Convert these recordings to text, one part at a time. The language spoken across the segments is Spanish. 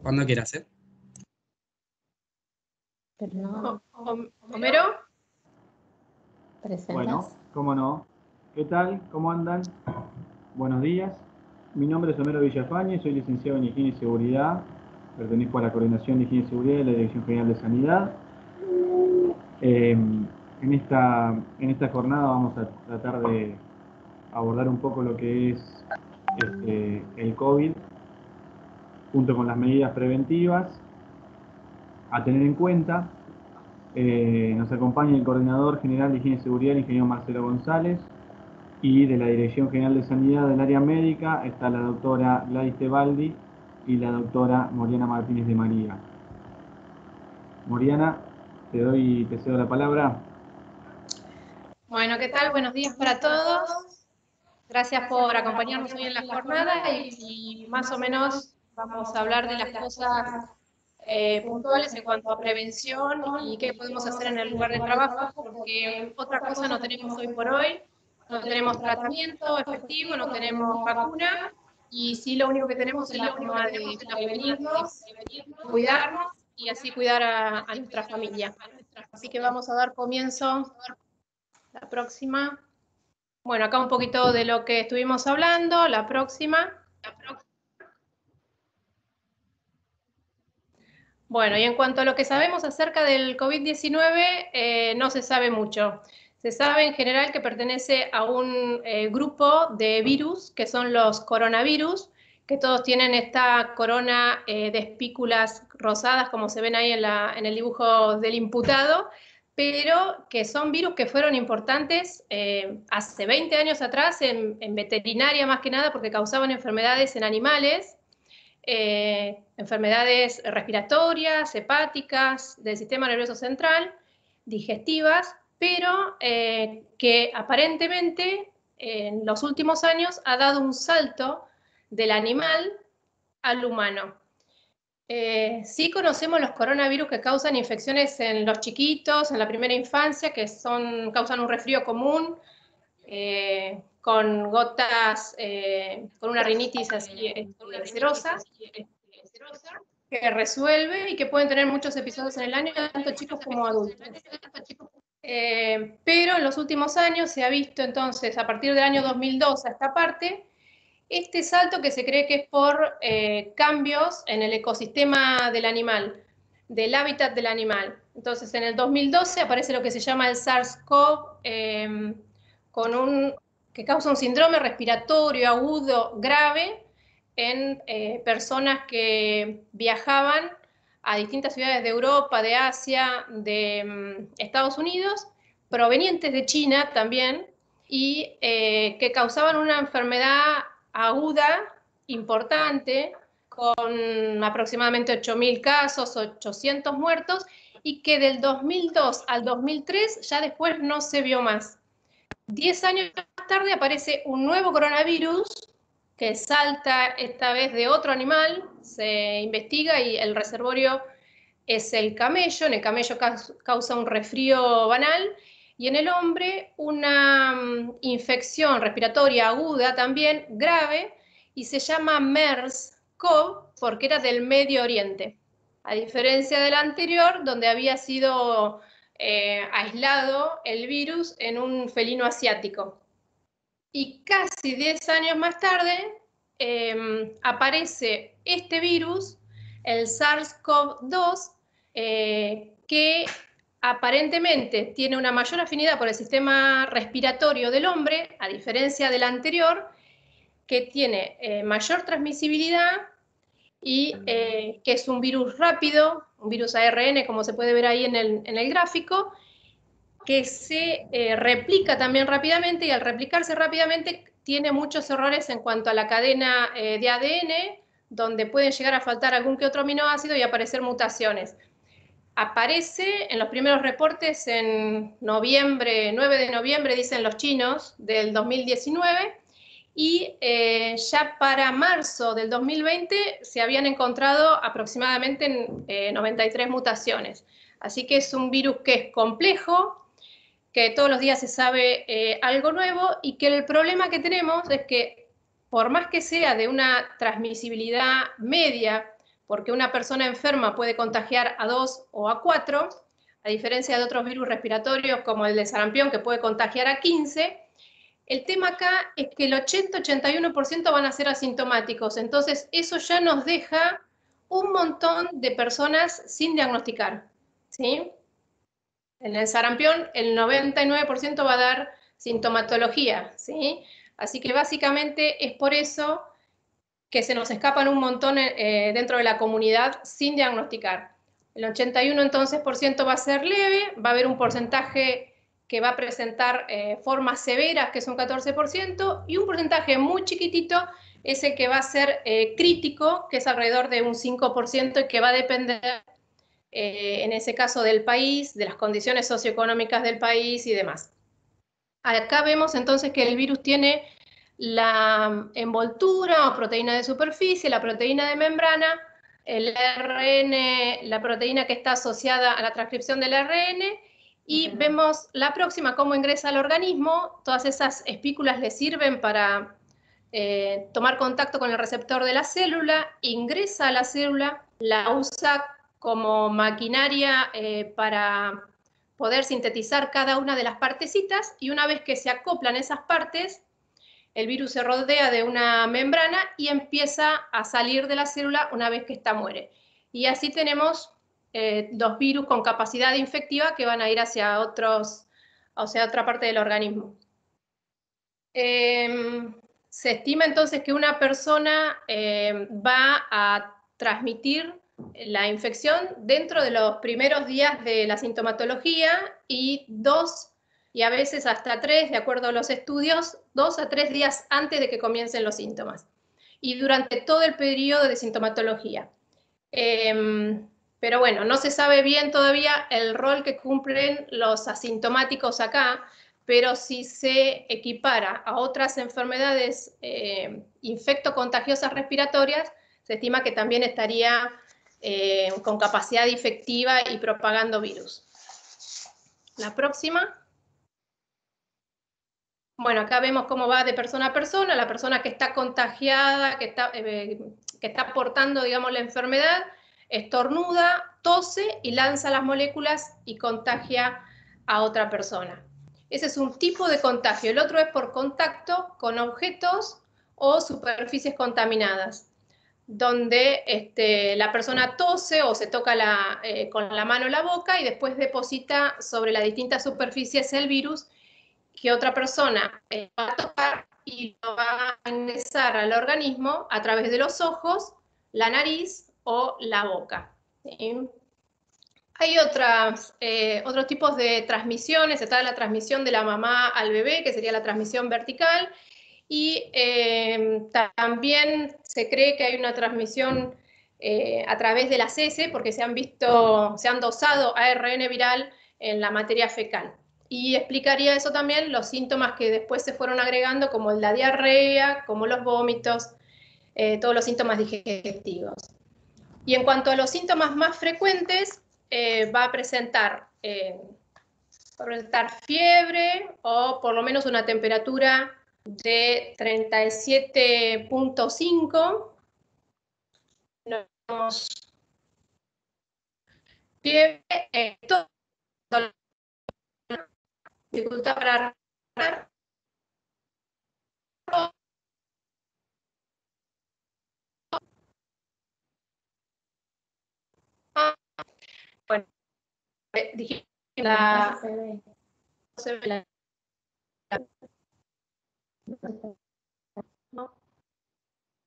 Cuando quieras, ¿eh? Pero no. Homero. ¿Presentas? Bueno, cómo no. ¿Qué tal? ¿Cómo andan? Buenos días. Mi nombre es Homero Villafañe, soy licenciado en Higiene y Seguridad. Pertenezco a la Coordinación de Higiene y Seguridad de la Dirección General de Sanidad. En esta jornada vamos a tratar de abordar un poco lo que es el COVID, junto con las medidas preventivas a tener en cuenta. Nos acompaña el Coordinador General de Higiene y Seguridad, el ingeniero Marcelo González, y de la Dirección General de Sanidad del área médica está la doctora Gladys Tebaldi y la doctora Moriana Martínez de María. Moriana, te cedo la palabra. Bueno, ¿qué tal? Buenos días para todos. Gracias por acompañarnos hoy en la jornada y más o menos vamos a hablar de las cosas puntuales en cuanto a prevención y qué podemos hacer en el lugar de trabajo, porque otra cosa no tenemos hoy por hoy. No tenemos tratamiento efectivo, no tenemos vacuna y sí lo único que tenemos es la forma de prevenirnos, cuidarnos y así cuidar a nuestra familia. Así que vamos a dar comienzo la próxima. Bueno, acá un poquito de lo que estuvimos hablando, la próxima. Bueno, y en cuanto a lo que sabemos acerca del COVID-19, no se sabe mucho. Se sabe en general que pertenece a un grupo de virus, que son los coronavirus, que todos tienen esta corona de espículas rosadas, como se ven ahí en el dibujo del imputado, pero que son virus que fueron importantes hace 20 años atrás en veterinaria más que nada, porque causaban enfermedades en animales, enfermedades respiratorias, hepáticas, del sistema nervioso central, digestivas, pero que aparentemente en los últimos años ha dado un salto del animal al humano. Sí conocemos los coronavirus que causan infecciones en los chiquitos, en la primera infancia, que causan un resfrío común, con gotas, con una rinitis así serosa, que resuelve y que pueden tener muchos episodios en el año, tanto chicos como adultos. Pero en los últimos años se ha visto entonces, a partir del año 2002 a esta parte, este salto que se cree que es por cambios en el ecosistema del animal, del hábitat del animal. Entonces, en el 2012 aparece lo que se llama el SARS-CoV, que causa un síndrome respiratorio agudo grave en personas que viajaban a distintas ciudades de Europa, de Asia, de Estados Unidos, provenientes de China también, y que causaban una enfermedad aguda importante, con aproximadamente 8.000 casos, 800 muertos, y que del 2002 al 2003 ya después no se vio más. 10 años más tarde aparece un nuevo coronavirus que salta esta vez de otro animal, se investiga y el reservorio es el camello. En el camello causa un resfrío banal y en el hombre una infección respiratoria aguda también grave y se llama MERS-CoV porque era del Medio Oriente, a diferencia del anterior donde había sido aislado el virus en un felino asiático. Y casi 10 años más tarde aparece este virus, el SARS-CoV-2, que aparentemente tiene una mayor afinidad por el sistema respiratorio del hombre, a diferencia del anterior, que tiene mayor transmisibilidad y que es un virus rápido, un virus ARN, como se puede ver ahí en el gráfico, que se replica también rápidamente y al replicarse rápidamente tiene muchos errores en cuanto a la cadena de ADN, donde pueden llegar a faltar algún que otro aminoácido y aparecer mutaciones. Aparece en los primeros reportes en noviembre, 9 de noviembre, dicen los chinos, del 2019, y ya para marzo del 2020 se habían encontrado aproximadamente 93 mutaciones. Así que es un virus que es complejo, que todos los días se sabe algo nuevo y que el problema que tenemos es que por más que sea de una transmisibilidad media, porque una persona enferma puede contagiar a 2 o a 4, a diferencia de otros virus respiratorios como el de sarampión, que puede contagiar a 15. El tema acá es que el 80-81% van a ser asintomáticos, entonces eso ya nos deja un montón de personas sin diagnosticar, ¿sí? En el sarampión el 99% va a dar sintomatología, ¿sí? Así que básicamente es por eso que se nos escapan un montón dentro de la comunidad sin diagnosticar. El 81% entonces va a ser leve, va a haber un porcentaje que va a presentar formas severas, que es un 14%, y un porcentaje muy chiquitito es el que va a ser crítico, que es alrededor de un 5%, y que va a depender, en ese caso, del país, de las condiciones socioeconómicas del país y demás. Acá vemos entonces que el virus tiene la envoltura o proteína de superficie, la proteína de membrana, el ARN, la proteína que está asociada a la transcripción del ARN, y vemos la próxima, cómo ingresa al organismo. Todas esas espículas le sirven para tomar contacto con el receptor de la célula, ingresa a la célula, la usa como maquinaria para poder sintetizar cada una de las partecitas, y una vez que se acoplan esas partes, el virus se rodea de una membrana y empieza a salir de la célula una vez que ésta muere. Y así tenemos dos virus con capacidad infectiva que van a ir hacia otra parte del organismo. Se estima entonces que una persona va a transmitir la infección dentro de los primeros días de la sintomatología, y 2 y a veces hasta 3, de acuerdo a los estudios, 2 a 3 días antes de que comiencen los síntomas, y durante todo el periodo de sintomatología. Pero bueno, no se sabe bien todavía el rol que cumplen los asintomáticos acá, pero si se equipara a otras enfermedades infectocontagiosas respiratorias, se estima que también estaría con capacidad infectiva y propagando virus. La próxima. Bueno, acá vemos cómo va de persona a persona. La persona que está contagiada, que está portando, digamos, la enfermedad, estornuda, tose y lanza las moléculas y contagia a otra persona. Ese es un tipo de contagio. El otro es por contacto con objetos o superficies contaminadas, donde la persona tose o se toca con la mano la boca y después deposita sobre las distintas superficies el virus, que otra persona va a tocar y lo va a ingresar al organismo a través de los ojos, la nariz o la boca. ¿Sí? Hay otros tipos de transmisiones. Está la transmisión de la mamá al bebé, que sería la transmisión vertical, y también se cree que hay una transmisión a través de las heces, porque se han dosado ARN viral en la materia fecal. Y explicaría eso también los síntomas que después se fueron agregando, como la diarrea, como los vómitos, todos los síntomas digestivos. Y en cuanto a los síntomas más frecuentes, va a presentar fiebre, o por lo menos una temperatura de 37.5. Fiebre, dificultad para respirar. Bueno, dije la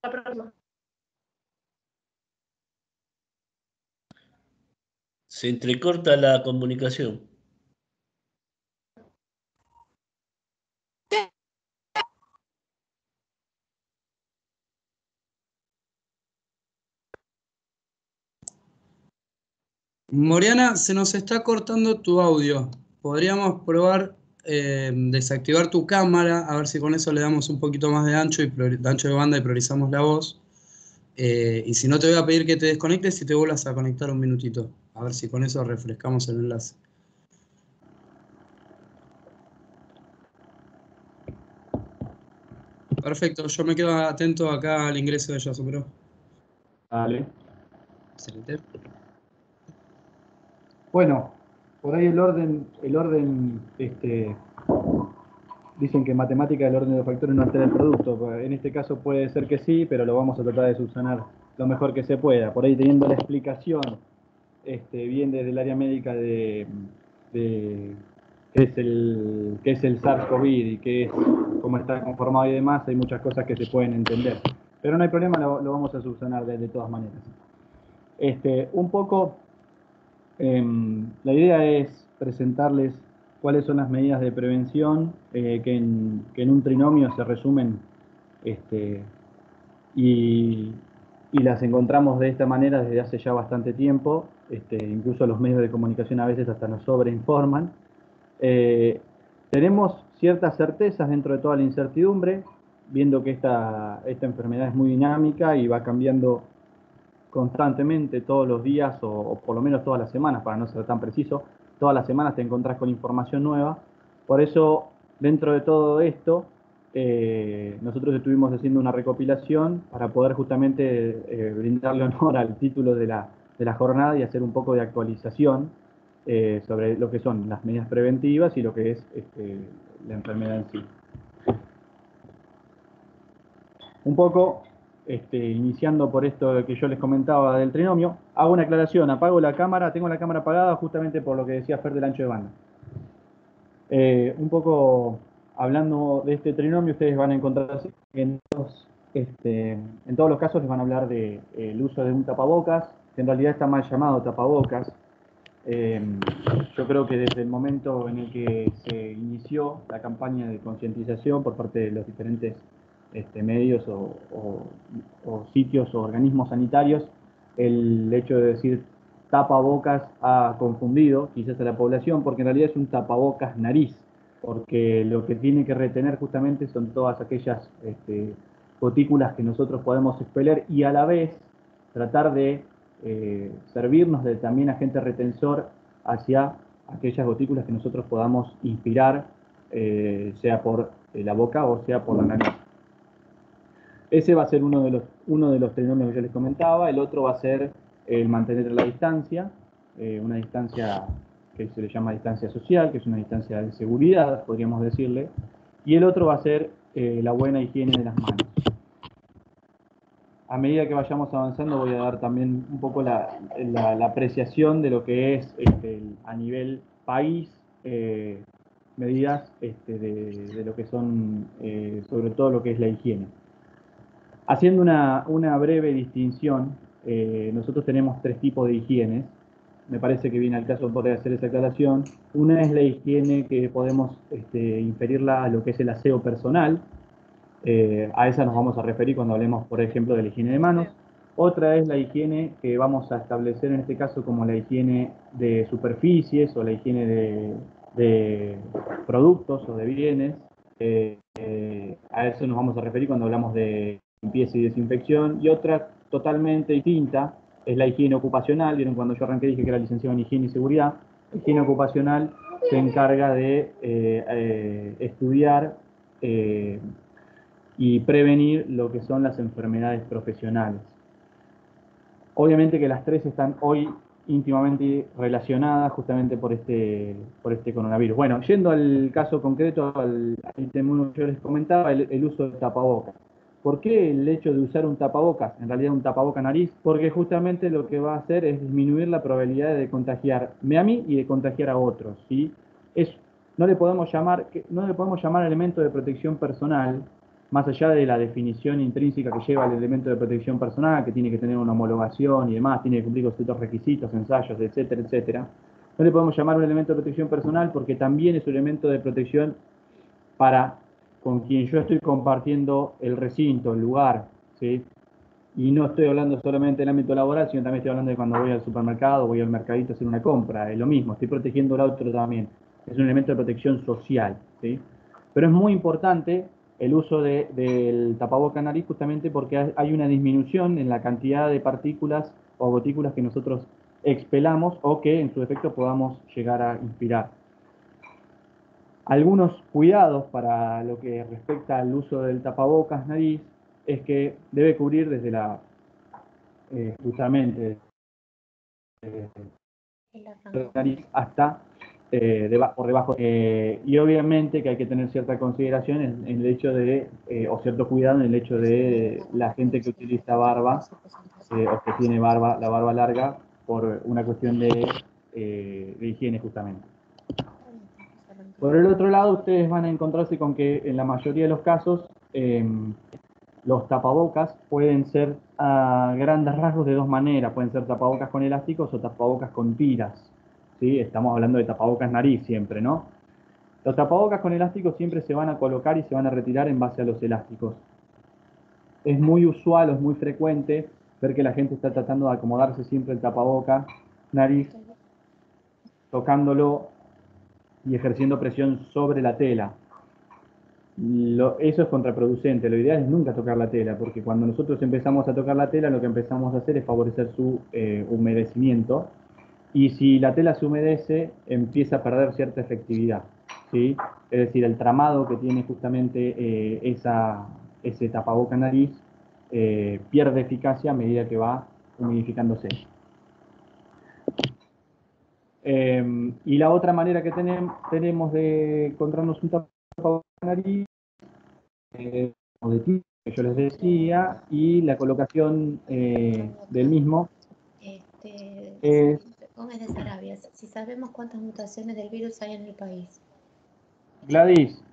próxima. Se entrecorta la comunicación. Moriana, se nos está cortando tu audio. Podríamos probar desactivar tu cámara, a ver si con eso le damos un poquito más de ancho de banda y priorizamos la voz. Y si no, te voy a pedir que te desconectes y te vuelvas a conectar un minutito. A ver si con eso refrescamos el enlace. Perfecto, yo me quedo atento acá al ingreso de ella, superó. Dale. Excelente. Bueno, por ahí el orden, dicen que en matemática el orden de los factores no altera el producto. En este caso puede ser que sí, pero lo vamos a tratar de subsanar lo mejor que se pueda. Por ahí teniendo la explicación bien desde el área médica de qué es el SARS-CoV y cómo está conformado y demás, hay muchas cosas que se pueden entender. Pero no hay problema, lo vamos a subsanar de todas maneras. Un poco, la idea es presentarles cuáles son las medidas de prevención que en un trinomio se resumen y las encontramos de esta manera desde hace ya bastante tiempo. Incluso los medios de comunicación a veces hasta nos sobreinforman. Tenemos ciertas certezas dentro de toda la incertidumbre, viendo que esta enfermedad es muy dinámica y va cambiando constantemente todos los días o por lo menos todas las semanas, para no ser tan preciso. Todas las semanas te encontrás con información nueva. Por eso, dentro de todo esto, nosotros estuvimos haciendo una recopilación para poder justamente brindarle honor al título de la jornada y hacer un poco de actualización sobre lo que son las medidas preventivas y lo que es la enfermedad en sí. Un poco, iniciando por esto que yo les comentaba del trinomio, hago una aclaración, apago la cámara, tengo la cámara apagada justamente por lo que decía Fer del ancho de banda. Un poco hablando de este trinomio, ustedes van a encontrar que en todos los casos les van a hablar del uso de un tapabocas, que en realidad está mal llamado tapabocas. Yo creo que desde el momento en el que se inició la campaña de concientización por parte de los diferentes medios o sitios o organismos sanitarios, el hecho de decir tapabocas ha confundido quizás a la población, porque en realidad es un tapabocas nariz, porque lo que tiene que retener justamente son todas aquellas gotículas que nosotros podemos expeler y a la vez tratar de servirnos de también agente retensor hacia aquellas gotículas que nosotros podamos inspirar, sea por la boca o sea por la nariz. Ese va a ser uno de los trinomios que yo les comentaba. El otro va a ser el mantener la distancia, una distancia que se le llama distancia social, que es una distancia de seguridad, podríamos decirle. Y el otro va a ser la buena higiene de las manos. A medida que vayamos avanzando voy a dar también un poco la apreciación de lo que es a nivel país, medidas de lo que son sobre todo lo que es la higiene. Haciendo una breve distinción, nosotros tenemos tres tipos de higienes. Me parece que viene al caso poder hacer esa aclaración. Una es la higiene que podemos inferirla a lo que es el aseo personal. A esa nos vamos a referir cuando hablemos, por ejemplo, de la higiene de manos. Otra es la higiene que vamos a establecer en este caso como la higiene de superficies o la higiene de productos o de bienes. A eso nos vamos a referir cuando hablamos de limpieza y desinfección. Y otra totalmente distinta es la higiene ocupacional. Vieron cuando yo arranqué dije que era licenciado en higiene y seguridad. La higiene ocupacional se encarga de estudiar y prevenir lo que son las enfermedades profesionales. Obviamente que las tres están hoy íntimamente relacionadas justamente por este coronavirus. Bueno, yendo al caso concreto, al tema que yo les comentaba, el uso del tapabocas. ¿Por qué el hecho de usar un tapabocas, en realidad un tapaboca nariz? Porque justamente lo que va a hacer es disminuir la probabilidad de contagiarme a mí y de contagiar a otros, ¿sí? No le podemos llamar elemento de protección personal, más allá de la definición intrínseca que lleva el elemento de protección personal, que tiene que tener una homologación y demás, tiene que cumplir con ciertos requisitos, ensayos, etcétera, etcétera. No le podemos llamar un elemento de protección personal porque también es un elemento de protección para con quien yo estoy compartiendo el recinto, el lugar, ¿sí? Y no estoy hablando solamente del ámbito laboral, sino también estoy hablando de cuando voy al supermercado, voy al mercadito a hacer una compra, es lo mismo, estoy protegiendo al otro también. Es un elemento de protección social, ¿sí? Pero es muy importante el uso del tapaboca nariz justamente porque hay una disminución en la cantidad de partículas o gotículas que nosotros expelamos o que en su efecto podamos llegar a inspirar. Algunos cuidados para lo que respecta al uso del tapabocas nariz es que debe cubrir desde justamente la nariz hasta por debajo. Y obviamente que hay que tener cierta consideración en el hecho de, o cierto cuidado en el hecho de la gente que utiliza barba o que tiene barba, la barba larga, por una cuestión de higiene justamente. Por el otro lado, ustedes van a encontrarse con que en la mayoría de los casos los tapabocas pueden ser a grandes rasgos de dos maneras. Pueden ser tapabocas con elásticos o tapabocas con tiras. ¿Sí? Estamos hablando de tapabocas nariz siempre, ¿no? Los tapabocas con elásticos siempre se van a colocar y se van a retirar en base a los elásticos. Es muy usual, es muy frecuente ver que la gente está tratando de acomodarse siempre el tapaboca nariz, tocándolo y ejerciendo presión sobre la tela. Eso es contraproducente. Lo ideal es nunca tocar la tela, porque cuando nosotros empezamos a tocar la tela, lo que empezamos a hacer es favorecer su humedecimiento. Y si la tela se humedece, empieza a perder cierta efectividad, ¿sí? Es decir, el tramado que tiene justamente ese tapaboca nariz pierde eficacia a medida que va humidificándose. Y la otra manera que tenemos de encontrarnos un tapaboca nariz, o de tinte, que yo les decía, y la colocación del mismo es... Gómez de Sarabia, si sabemos cuántas mutaciones del virus hay en el país. Gladys,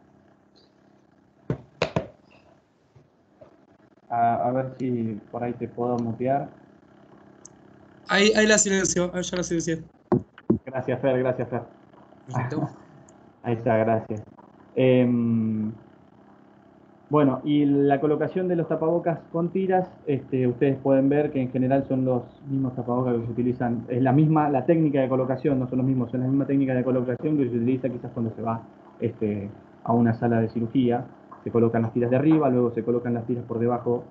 a ver si por ahí te puedo mutear. Ahí la silencio, ahí ya la silencié. Gracias, Fer, gracias, Fer. Perfecto. Ahí está, gracias. Bueno, y la colocación de los tapabocas con tiras, ustedes pueden ver que en general son los mismos tapabocas que se utilizan, es la técnica de colocación, no son los mismos, son la misma técnica de colocación que se utiliza quizás cuando se va a una sala de cirugía. Se colocan las tiras de arriba, luego se colocan las tiras por debajo,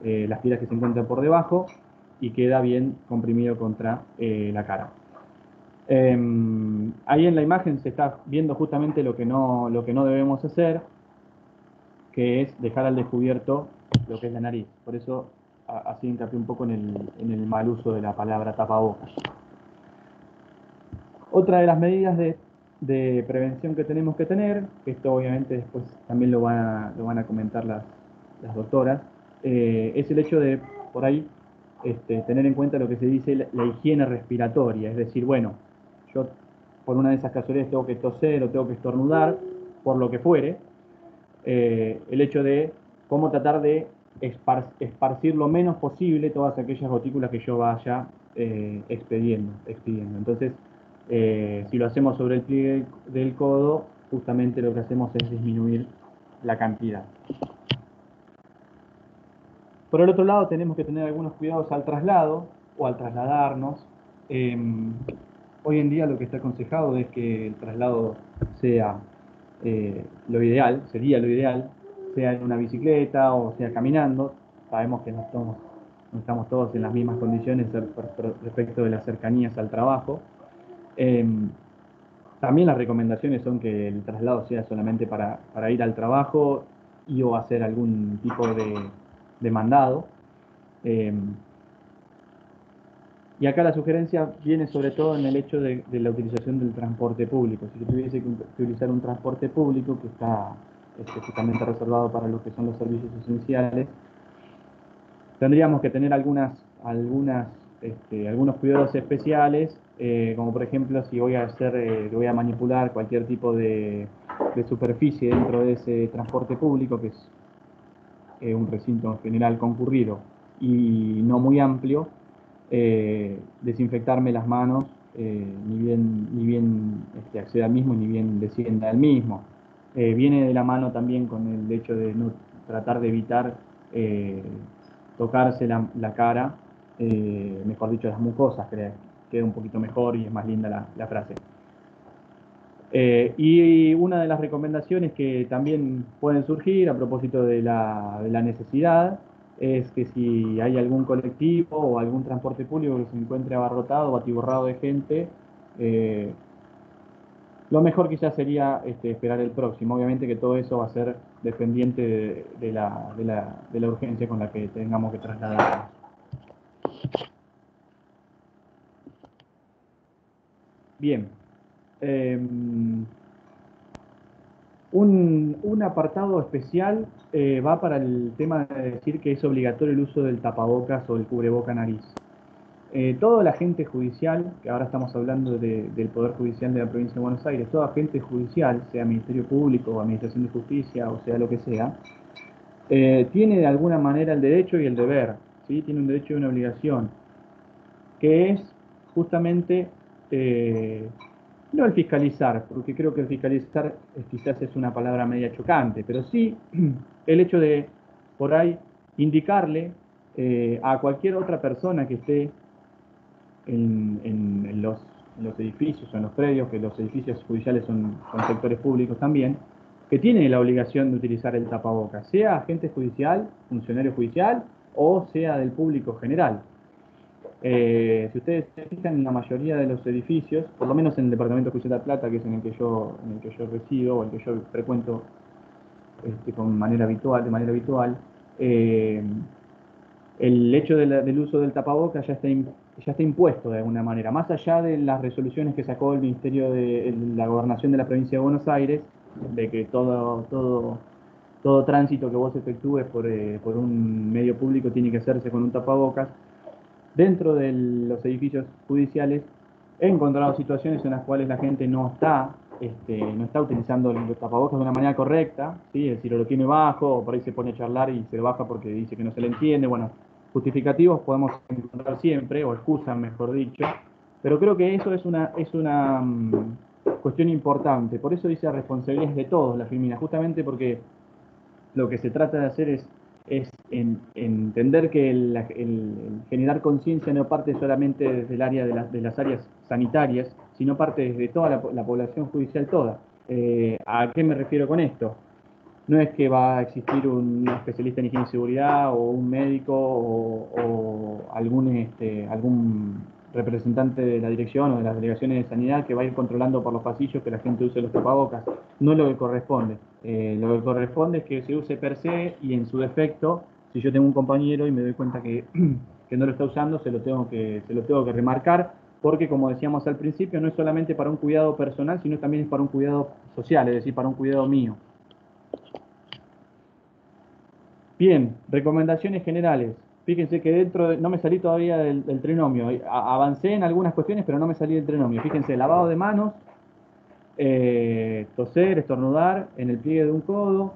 las tiras que se encuentran por debajo, y queda bien comprimido contra la cara. Ahí en la imagen se está viendo justamente lo que no debemos hacer, que es dejar al descubierto lo que es la nariz. Por eso así hincapié un poco en el mal uso de la palabra tapabocas. Otra de las medidas de prevención que tenemos que tener, esto obviamente después también lo van a comentar las doctoras, es el hecho de, por ahí, tener en cuenta lo que se dice la higiene respiratoria. Es decir, bueno, yo por una de esas casualidades tengo que toser o tengo que estornudar, por lo que fuere, el hecho de cómo tratar de esparcir lo menos posible todas aquellas gotículas que yo vaya expidiendo. Entonces, si lo hacemos sobre el pliegue del codo, justamente lo que hacemos es disminuir la cantidad. Por el otro lado, tenemos que tener algunos cuidados al traslado o al trasladarnos. Hoy en día lo que está aconsejado es que el traslado sea sería lo ideal, sea en una bicicleta o sea caminando. Sabemos que no estamos todos en las mismas condiciones respecto de las cercanías al trabajo. También las recomendaciones son que el traslado sea solamente para ir al trabajo y o hacer algún tipo de mandado. Y acá la sugerencia viene sobre todo en el hecho de la utilización del transporte público. Si yo tuviese que utilizar un transporte público que está específicamente reservado para lo que son los servicios esenciales, tendríamos que tener algunos cuidados especiales, como por ejemplo si voy a manipular cualquier tipo de superficie dentro de ese transporte público, que es un recinto en general concurrido y no muy amplio, desinfectarme las manos, ni bien acceda al mismo, ni bien descienda al mismo. Viene de la mano también con el hecho de no tratar de evitar tocarse la cara, mejor dicho, las mucosas, que queda un poquito mejor y es más linda la frase. Y una de las recomendaciones que también pueden surgir a propósito de la necesidad es que si hay algún colectivo o algún transporte público que se encuentre abarrotado o atiborrado de gente, lo mejor quizás sería esperar el próximo. Obviamente que todo eso va a ser dependiente de la urgencia con la que tengamos que trasladarnos. Bien. Un apartado especial va para el tema de decir que es obligatorio el uso del tapabocas o el cubreboca nariz. Todo el agente judicial, que ahora estamos hablando del Poder Judicial de la Provincia de Buenos Aires, todo agente judicial, sea Ministerio Público o Administración de Justicia o sea lo que sea, tiene de alguna manera el derecho y el deber, ¿sí? Tiene un derecho y una obligación, que es justamente no el fiscalizar, porque creo que el fiscalizar quizás es una palabra media chocante, pero sí el hecho de, por ahí, indicarle a cualquier otra persona que esté en los edificios o en los predios, que los edificios judiciales son sectores públicos también, que tiene la obligación de utilizar el tapabocas, sea agente judicial, funcionario judicial o sea del público general. Si ustedes se fijan en la mayoría de los edificios, por lo menos en el Departamento Judicial de La Plata, que es en el que yo resido o el que yo frecuento de manera habitual, el hecho del uso del tapabocas ya está impuesto de alguna manera, más allá de las resoluciones que sacó el Ministerio de la Gobernación de la Provincia de Buenos Aires, de que todo tránsito que vos efectúes por un medio público tiene que hacerse con un tapabocas. Dentro de los edificios judiciales he encontrado situaciones en las cuales la gente no está utilizando el tapabocas de una manera correcta, ¿sí? Es decir, o lo tiene bajo, o por ahí se pone a charlar y se lo baja porque dice que no se le entiende. Bueno, justificativos podemos encontrar siempre, o excusas mejor dicho, pero creo que eso es una cuestión importante. Por eso dice responsabilidades de todos la Filmina, justamente porque lo que se trata de hacer es entender que el generar conciencia no parte solamente desde el área de las áreas sanitarias, sino parte desde toda la población judicial toda. ¿A qué me refiero con esto? No es que va a existir un especialista en higiene y seguridad o un médico o algún representante de la dirección o de las delegaciones de sanidad que va a ir controlando por los pasillos que la gente use los tapabocas. No es lo que corresponde. Lo que corresponde es que se use per se y en su defecto, si yo tengo un compañero y me doy cuenta que no lo está usando, se lo tengo que remarcar, porque como decíamos al principio, no es solamente para un cuidado personal, sino también es para un cuidado social, es decir, para un cuidado mío. Bien, recomendaciones generales. Fíjense que no me salí todavía del trinomio. Avancé en algunas cuestiones, pero no me salí del trinomio. Fíjense, lavado de manos, toser, estornudar en el pliegue de un codo,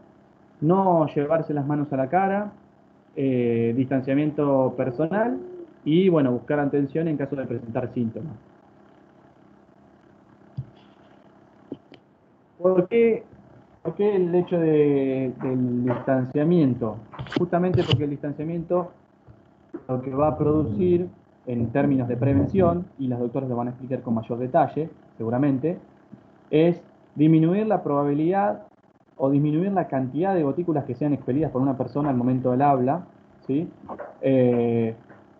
no llevarse las manos a la cara, distanciamiento personal y, bueno, buscar atención en caso de presentar síntomas. ¿Por qué el hecho del distanciamiento? Justamente porque el distanciamiento lo que va a producir en términos de prevención, y las doctoras lo van a explicar con mayor detalle, seguramente, es disminuir la probabilidad o disminuir la cantidad de gotículas que sean expelidas por una persona al momento del habla, ¿sí?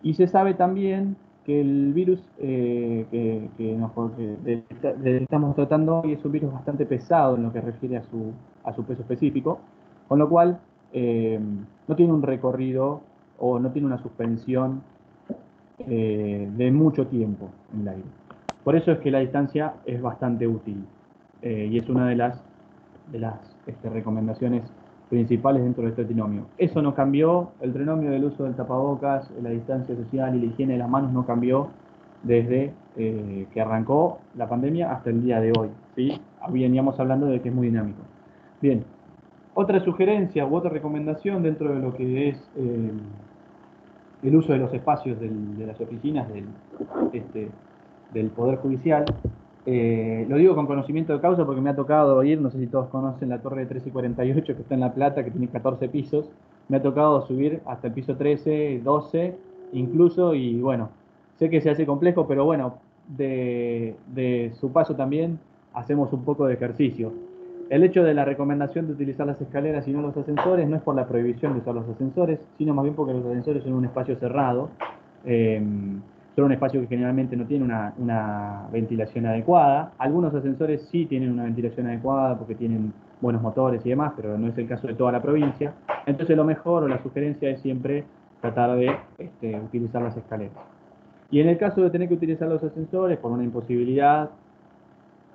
Y se sabe también que el virus del que estamos tratando hoy es un virus bastante pesado en lo que refiere a su peso específico, con lo cual no tiene un recorrido o no tiene una suspensión de mucho tiempo en el aire. Por eso es que la distancia es bastante útil y es una de las recomendaciones principales dentro de este trinomio. Eso no cambió, el trinomio del uso del tapabocas, la distancia social y la higiene de las manos no cambió desde que arrancó la pandemia hasta el día de hoy, ¿sí? Veníamos hablando de que es muy dinámico. Bien, otra sugerencia u otra recomendación dentro de lo que es el uso de los espacios de las oficinas del Poder Judicial. Lo digo con conocimiento de causa porque me ha tocado ir, no sé si todos conocen la torre de 13 y 48 que está en La Plata, que tiene 14 pisos. Me ha tocado subir hasta el piso 13, 12 incluso, y bueno, sé que se hace complejo, pero bueno, de su paso también hacemos un poco de ejercicio. El hecho de la recomendación de utilizar las escaleras y no los ascensores no es por la prohibición de usar los ascensores, sino más bien porque los ascensores son un espacio cerrado, son un espacio que generalmente no tiene una ventilación adecuada. Algunos ascensores sí tienen una ventilación adecuada porque tienen buenos motores y demás, pero no es el caso de toda la provincia. Entonces lo mejor o la sugerencia es siempre tratar de utilizar las escaleras. Y en el caso de tener que utilizar los ascensores por una imposibilidad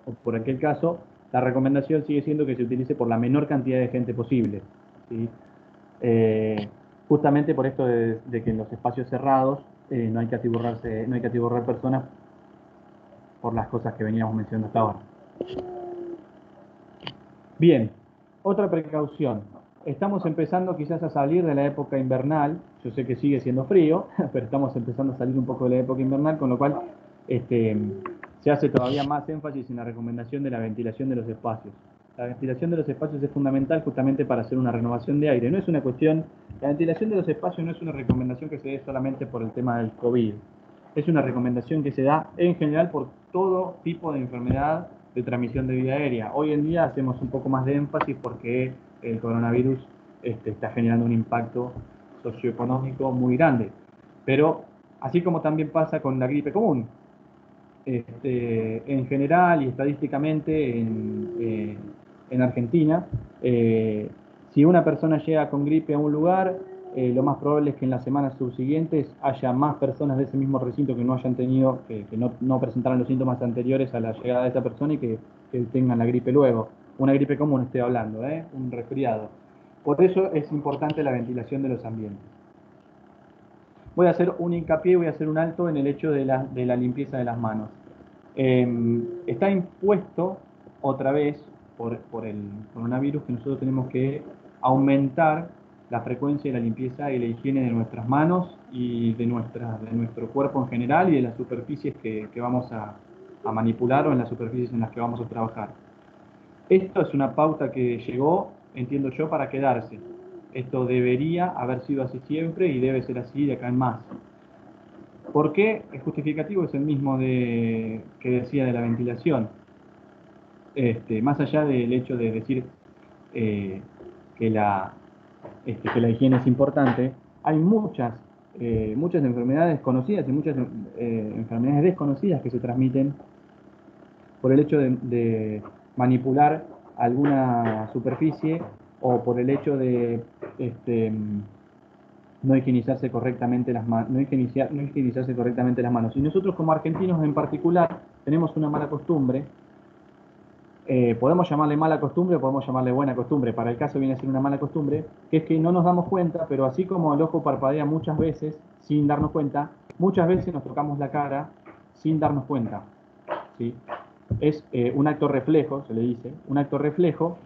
o por aquel caso, la recomendación sigue siendo que se utilice por la menor cantidad de gente posible, ¿sí? Justamente por esto de que en los espacios cerrados no hay que atiborrar personas por las cosas que veníamos mencionando hasta ahora. Bien, otra precaución. Estamos empezando quizás a salir de la época invernal. Yo sé que sigue siendo frío, pero estamos empezando a salir un poco de la época invernal, con lo cual se hace todavía más énfasis en la recomendación de la ventilación de los espacios. La ventilación de los espacios es fundamental justamente para hacer una renovación de aire. No es una cuestión, la ventilación de los espacios no es una recomendación que se dé solamente por el tema del COVID. Es una recomendación que se da en general por todo tipo de enfermedad de transmisión de vía aérea. Hoy en día hacemos un poco más de énfasis porque el coronavirus está generando un impacto socioeconómico muy grande. Pero así como también pasa con la gripe común, en general y estadísticamente en Argentina, si una persona llega con gripe a un lugar, lo más probable es que en las semanas subsiguientes haya más personas de ese mismo recinto que no hayan tenido, que no presentaran los síntomas anteriores a la llegada de esa persona y que tengan la gripe luego. Una gripe común estoy hablando, un resfriado. Por eso es importante la ventilación de los ambientes. Voy a hacer un hincapié, voy a hacer un alto en el hecho de la limpieza de las manos. Está impuesto otra vez por el coronavirus que nosotros tenemos que aumentar la frecuencia de la limpieza y la higiene de nuestras manos y de nuestro cuerpo en general y de las superficies que vamos a manipular o en las superficies en las que vamos a trabajar. Esto es una pauta que llegó, entiendo yo, para quedarse. Esto debería haber sido así siempre y debe ser así de acá en más. ¿Por qué? El justificativo es el mismo que decía de la ventilación. Más allá del hecho de decir que la higiene es importante, hay muchas enfermedades conocidas y muchas enfermedades desconocidas que se transmiten por el hecho de manipular alguna superficie o por el hecho de no higienizarse correctamente las manos, no higienizarse correctamente las manos. Y nosotros como argentinos en particular tenemos una mala costumbre. Podemos llamarle mala costumbre o podemos llamarle buena costumbre. Para el caso viene a ser una mala costumbre, que es que no nos damos cuenta, pero así como el ojo parpadea muchas veces sin darnos cuenta, muchas veces nos tocamos la cara sin darnos cuenta, ¿sí? Es un acto reflejo, se le dice, un acto reflejo,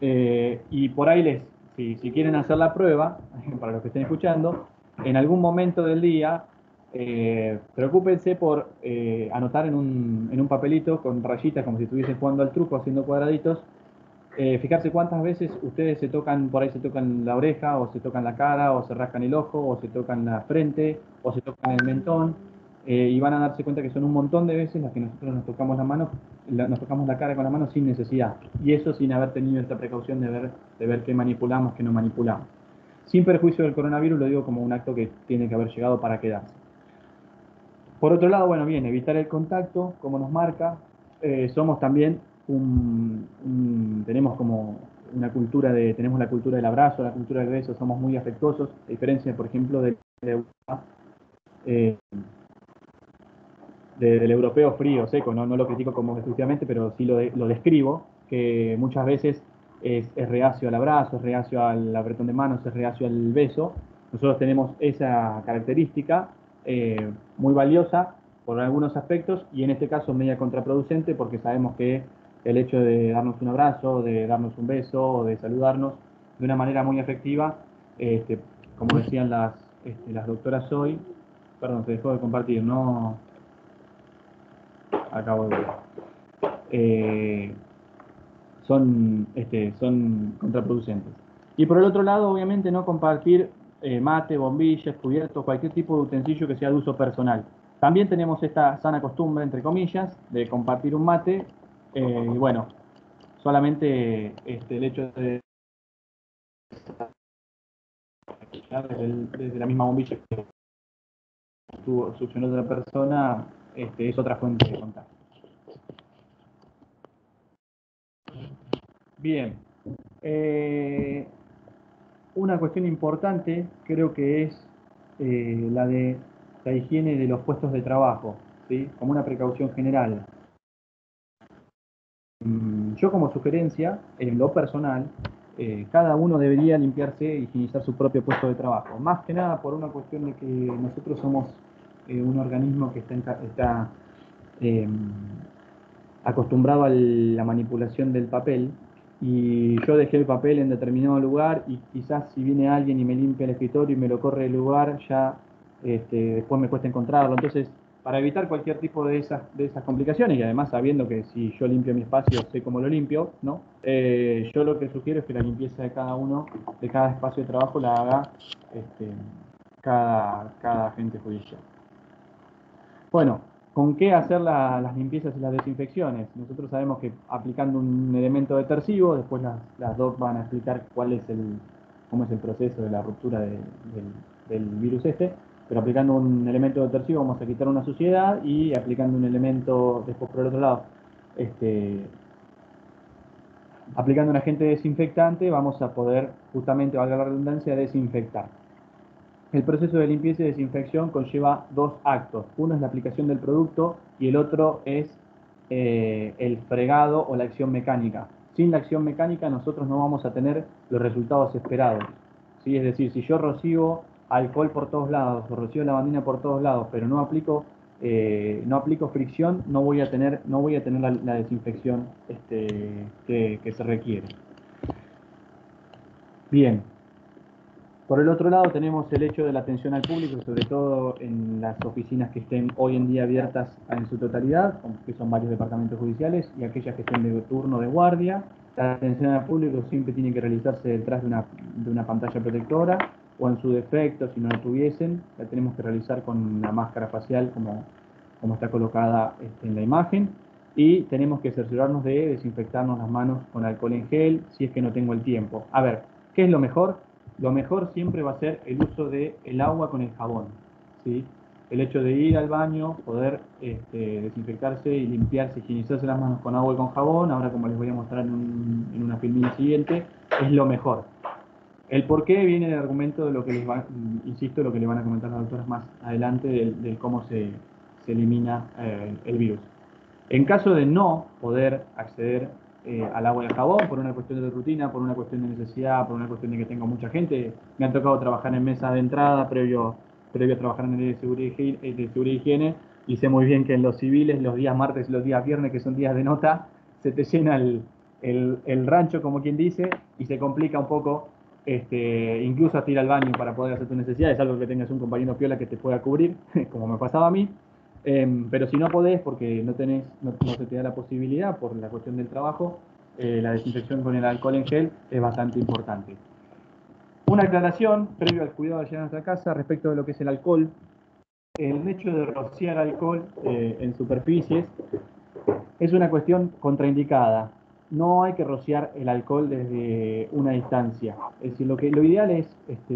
y por ahí si quieren hacer la prueba, para los que estén escuchando, en algún momento del día, preocúpense por anotar en un papelito con rayitas, como si estuviesen jugando al truco, haciendo cuadraditos, fijarse cuántas veces ustedes por ahí se tocan la oreja, o se tocan la cara, o se rascan el ojo, o se tocan la frente, o se tocan el mentón, y van a darse cuenta que son un montón de veces las que nosotros nos tocamos nos tocamos la cara con la mano sin necesidad, y eso sin haber tenido esta precaución de ver qué manipulamos, qué no manipulamos. Sin perjuicio del coronavirus, lo digo como un acto que tiene que haber llegado para quedarse. Por otro lado, bueno, bien, evitar el contacto, como nos marca, somos también tenemos como tenemos la cultura del abrazo, la cultura del beso, somos muy afectuosos, a diferencia, por ejemplo, del europeo frío, seco, no lo critico como exclusivamente, pero sí lo describo, que muchas veces es reacio al abrazo, es reacio al apretón de manos, es reacio al beso. Nosotros tenemos esa característica muy valiosa por algunos aspectos y en este caso media contraproducente porque sabemos que el hecho de darnos un abrazo, de darnos un beso o de saludarnos de una manera muy afectiva, como decían las doctoras hoy, perdón, se dejó de compartir, no acabo de ver. Son contraproducentes. Y por el otro lado, obviamente, no compartir mate, bombillas, cubiertos, cualquier tipo de utensilio que sea de uso personal. También tenemos esta sana costumbre, entre comillas, de compartir un mate, y bueno, solamente el hecho de desde la misma bombilla que succionó de la persona, es otra fuente de contagio. Bien, una cuestión importante creo que es la de la higiene de los puestos de trabajo, ¿sí? Como una precaución general. yo como sugerencia, en lo personal, cada uno debería limpiarse y higienizar su propio puesto de trabajo. Más que nada por una cuestión de que nosotros somos un organismo que está acostumbrado a la manipulación del papel, y yo dejé el papel en determinado lugar y quizás si viene alguien y me limpia el escritorio y me lo corre del lugar, ya después me cuesta encontrarlo. Entonces, para evitar cualquier tipo de esas complicaciones, y además sabiendo que si yo limpio mi espacio sé cómo lo limpio, ¿no? Yo lo que sugiero es que la limpieza de cada uno, de cada espacio de trabajo, la haga cada agente judicial. Bueno, ¿con qué hacer las limpiezas y las desinfecciones? Nosotros sabemos que aplicando un elemento detersivo, después las DOC van a explicar cómo es el proceso de la ruptura del virus pero aplicando un elemento detersivo vamos a quitar una suciedad, y aplicando un elemento, después por el otro lado, aplicando un agente desinfectante vamos a poder, justamente, valga la redundancia, desinfectar. El proceso de limpieza y desinfección conlleva dos actos. Uno es la aplicación del producto y el otro es el fregado o la acción mecánica. Sin la acción mecánica nosotros no vamos a tener los resultados esperados, ¿sí? Es decir, si yo rocío alcohol por todos lados o rocío lavandina por todos lados, pero no aplico fricción, no voy a tener la desinfección que se requiere. Bien. Por el otro lado tenemos el hecho de la atención al público, sobre todo en las oficinas que estén hoy en día abiertas en su totalidad, que son varios departamentos judiciales, y aquellas que estén de turno de guardia. La atención al público siempre tiene que realizarse detrás de una pantalla protectora, o en su defecto, si no la tuviesen, la tenemos que realizar con la máscara facial como está colocada en la imagen, y tenemos que cerciorarnos de desinfectarnos las manos con alcohol en gel si es que no tengo el tiempo. A ver, ¿qué es lo mejor? Lo mejor siempre va a ser el uso del agua con el jabón, ¿sí? El hecho de ir al baño, poder desinfectarse y limpiarse, higienizarse las manos con agua y con jabón, ahora como les voy a mostrar en una filmina siguiente, es lo mejor. El por qué viene del argumento de lo que insisto, lo que le van a comentar las doctoras más adelante, del cómo se elimina el virus. En caso de no poder acceder al agua y al jabón, por una cuestión de rutina, por una cuestión de necesidad, por una cuestión de que tengo mucha gente, me ha tocado trabajar en mesa de entrada previo a trabajar en el área de seguridad y higiene, y sé muy bien que en los civiles, los días martes y los días viernes, que son días de nota, se te llena el rancho, como quien dice, y se complica un poco, incluso hasta ir al baño para poder hacer tus necesidades, algo que tengas un compañero piola que te pueda cubrir, como me pasaba a mí. Pero si no podés, porque no se te da la posibilidad por la cuestión del trabajo, la desinfección con el alcohol en gel es bastante importante. Una aclaración previo al cuidado de llegar a nuestra casa respecto de lo que es el alcohol. El hecho de rociar alcohol en superficies es una cuestión contraindicada. No hay que rociar el alcohol desde una distancia. Es decir, lo ideal es,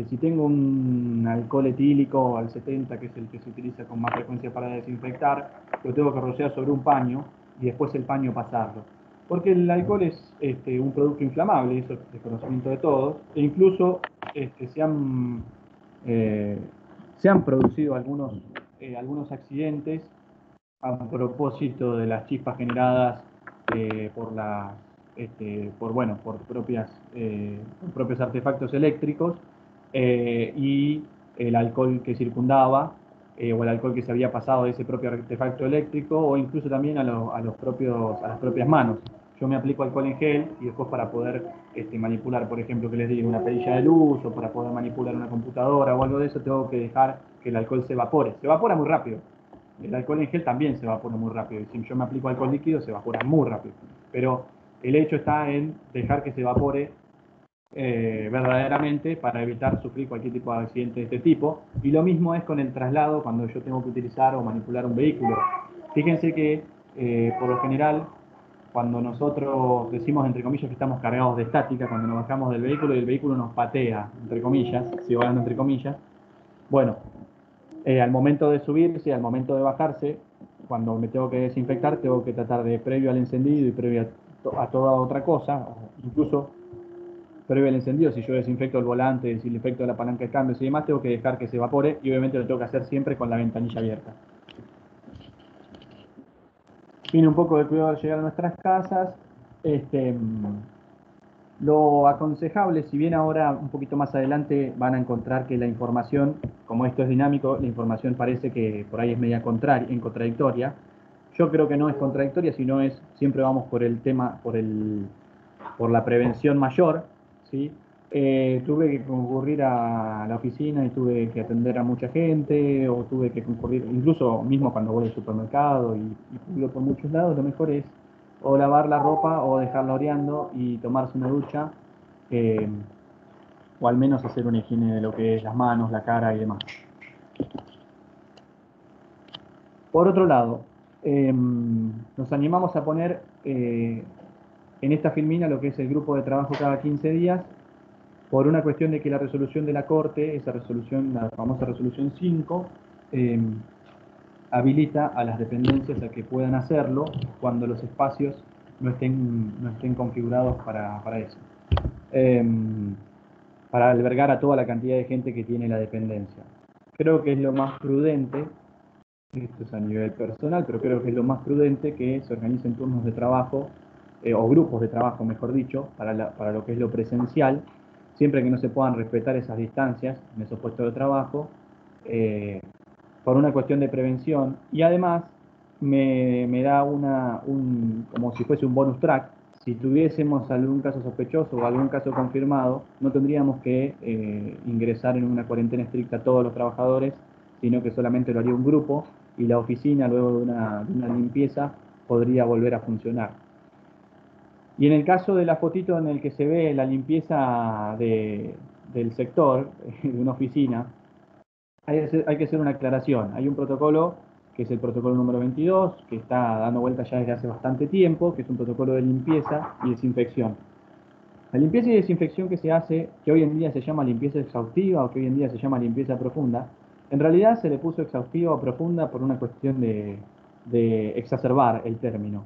si tengo un alcohol etílico al 70, que es el que se utiliza con más frecuencia para desinfectar, lo tengo que rociar sobre un paño y después el paño pasarlo. Porque el alcohol es un producto inflamable, eso es conocimiento de todos, e incluso se han producido algunos accidentes a propósito de las chispas generadas por propios artefactos eléctricos y el alcohol que circundaba o el alcohol que se había pasado de ese propio artefacto eléctrico, o incluso también a las propias manos. Yo me aplico alcohol en gel y después, para poder manipular, por ejemplo, que les digo, una perilla de luz, o para poder manipular una computadora o algo de eso, tengo que dejar que el alcohol se evapore. Se evapora muy rápido. El alcohol en gel también se evapora muy rápido. Y si yo me aplico alcohol líquido, se evapora muy rápido. Pero el hecho está en dejar que se evapore verdaderamente, para evitar sufrir cualquier tipo de accidente de este tipo. Y lo mismo es con el traslado cuando yo tengo que utilizar o manipular un vehículo. Fíjense que por lo general, cuando nosotros decimos, entre comillas, que estamos cargados de estática, cuando nos bajamos del vehículo y el vehículo nos patea, entre comillas, sigo hablando entre comillas, bueno, al momento de subirse, al momento de bajarse, cuando me tengo que desinfectar, tengo que tratar de, previo al encendido y previo a toda otra cosa, incluso previo al encendido, si yo desinfecto el volante, desinfecto la palanca de cambios y demás, tengo que dejar que se evapore, y obviamente lo tengo que hacer siempre con la ventanilla abierta. Viene un poco de cuidado al llegar a nuestras casas. Lo aconsejable, si bien ahora un poquito más adelante van a encontrar que la información, como esto es dinámico, la información parece que por ahí es media contradictoria. Yo creo que no es contradictoria, sino es, siempre vamos por el tema, por la prevención mayor, ¿sí? Tuve que concurrir a la oficina y tuve que atender a mucha gente, o tuve que concurrir, incluso mismo cuando voy al supermercado y pulo por muchos lados, lo mejor es o lavar la ropa o dejarla oreando y tomarse una ducha, o al menos hacer una higiene de lo que es las manos, la cara y demás. Por otro lado, nos animamos a poner en esta filmina lo que es el grupo de trabajo cada 15 días, por una cuestión de que la resolución de la Corte, esa resolución, la famosa resolución 5, habilita a las dependencias a que puedan hacerlo cuando los espacios no estén configurados para eso. Para albergar a toda la cantidad de gente que tiene la dependencia. Creo que es lo más prudente, esto es a nivel personal, pero creo que es lo más prudente que se organicen turnos de trabajo, o grupos de trabajo, mejor dicho, para lo que es lo presencial, siempre que no se puedan respetar esas distancias en esos puestos de trabajo, por una cuestión de prevención, y además me da como si fuese un bonus track. Si tuviésemos algún caso sospechoso o algún caso confirmado, no tendríamos que ingresar en una cuarentena estricta a todos los trabajadores, sino que solamente lo haría un grupo, y la oficina, luego de una limpieza, podría volver a funcionar. Y en el caso de la fotito en el que se ve la limpieza del sector, de una oficina, hay que hacer una aclaración. Hay un protocolo, que es el protocolo número 22, que está dando vuelta ya desde hace bastante tiempo, que es un protocolo de limpieza y desinfección. La limpieza y desinfección que se hace, que hoy en día se llama limpieza exhaustiva o que hoy en día se llama limpieza profunda, en realidad se le puso exhaustiva o profunda por una cuestión de exacerbar el término.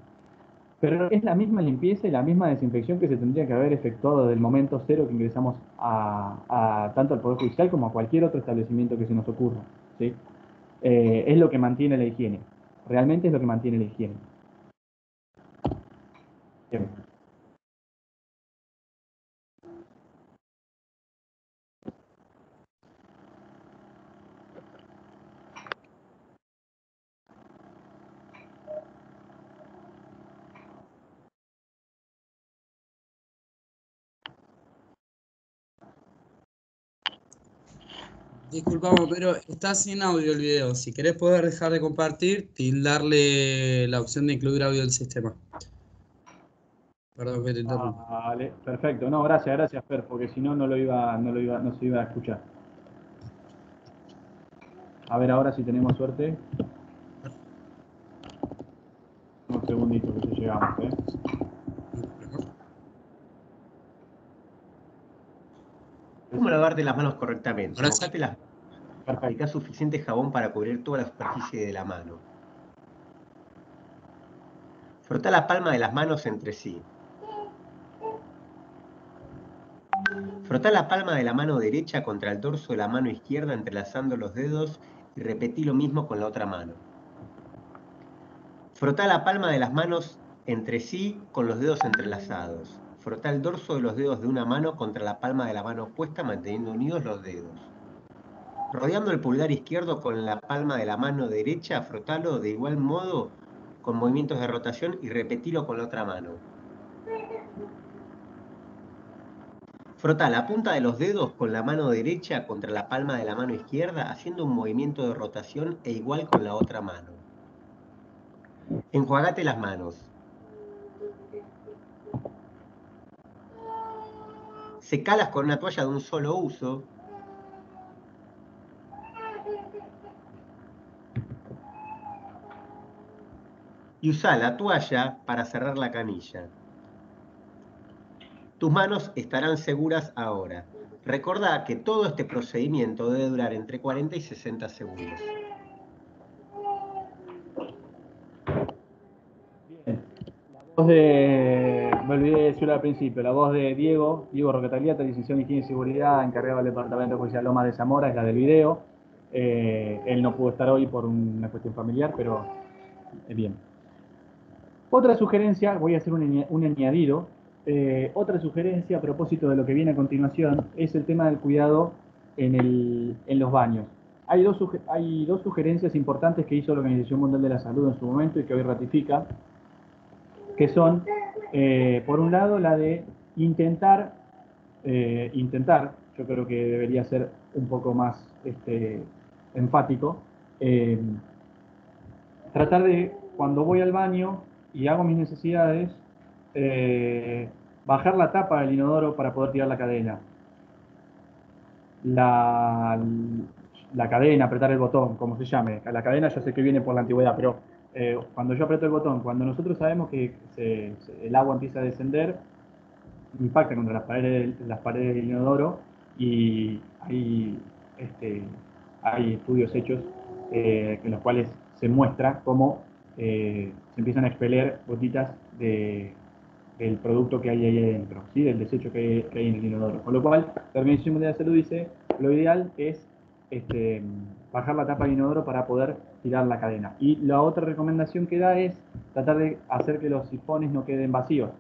Pero es la misma limpieza y la misma desinfección que se tendría que haber efectuado desde el momento cero que ingresamos tanto al Poder Judicial como a cualquier otro establecimiento que se nos ocurra, ¿sí? Es lo que mantiene la higiene. Realmente es lo que mantiene la higiene. Bien. Disculpamos, pero está sin audio el video. Si querés poder dejar de compartir, tildarle la opción de incluir audio del sistema. Perdón que te interrumpa. Vale, perfecto. No, gracias, Fer, porque si no, no se iba a escuchar. A ver ahora si tenemos suerte. Un segundito que ya llegamos, ¿Cómo lavarte las manos correctamente? Ahora sí. Mojate las manos. Aplica suficiente jabón para cubrir toda la superficie de la mano. Frotá la palma de las manos entre sí. Frotá la palma de la mano derecha contra el dorso de la mano izquierda entrelazando los dedos y repetí lo mismo con la otra mano. Frotá la palma de las manos entre sí con los dedos entrelazados. Frotá el dorso de los dedos de una mano contra la palma de la mano opuesta manteniendo unidos los dedos. Rodeando el pulgar izquierdo con la palma de la mano derecha, frotalo de igual modo con movimientos de rotación y repetilo con la otra mano. Frotá la punta de los dedos con la mano derecha contra la palma de la mano izquierda, haciendo un movimiento de rotación e igual con la otra mano. Enjuagate las manos. Secalas con una toalla de un solo uso. Y usá la toalla para cerrar la canilla. Tus manos estarán seguras ahora. Recordá que todo este procedimiento debe durar entre 40 y 60 segundos. Bien. La voz me olvidé de decirlo al principio, la voz de Diego Roquetagliata, Licenciado en Higiene y Seguridad, encargado del Departamento Judicial Lomas de Zamora, es la del video. Él no pudo estar hoy por una cuestión familiar, pero bien. Otra sugerencia, voy a hacer un añadido, otra sugerencia a propósito de lo que viene a continuación es el tema del cuidado en los baños. Hay dos sugerencias importantes que hizo la Organización Mundial de la Salud en su momento y que hoy ratifica, que son, por un lado, la de intentar, yo creo que debería ser un poco más enfático, tratar de, cuando voy al baño y hago mis necesidades, bajar la tapa del inodoro para poder tirar la cadena. La cadena, apretar el botón, como se llame. La cadena ya sé que viene por la antigüedad, pero cuando yo aprieto el botón, cuando nosotros sabemos que el agua empieza a descender, impacta contra las paredes del inodoro y hay estudios hechos en los cuales se muestra cómo se empiezan a expeler gotitas del producto que hay ahí adentro, ¿sí? Del desecho que hay en el inodoro. Con lo cual, la Organización Mundial de la Salud dice, lo ideal es bajar la tapa del inodoro para poder tirar la cadena. Y la otra recomendación que da es tratar de hacer que los sifones no queden vacíos.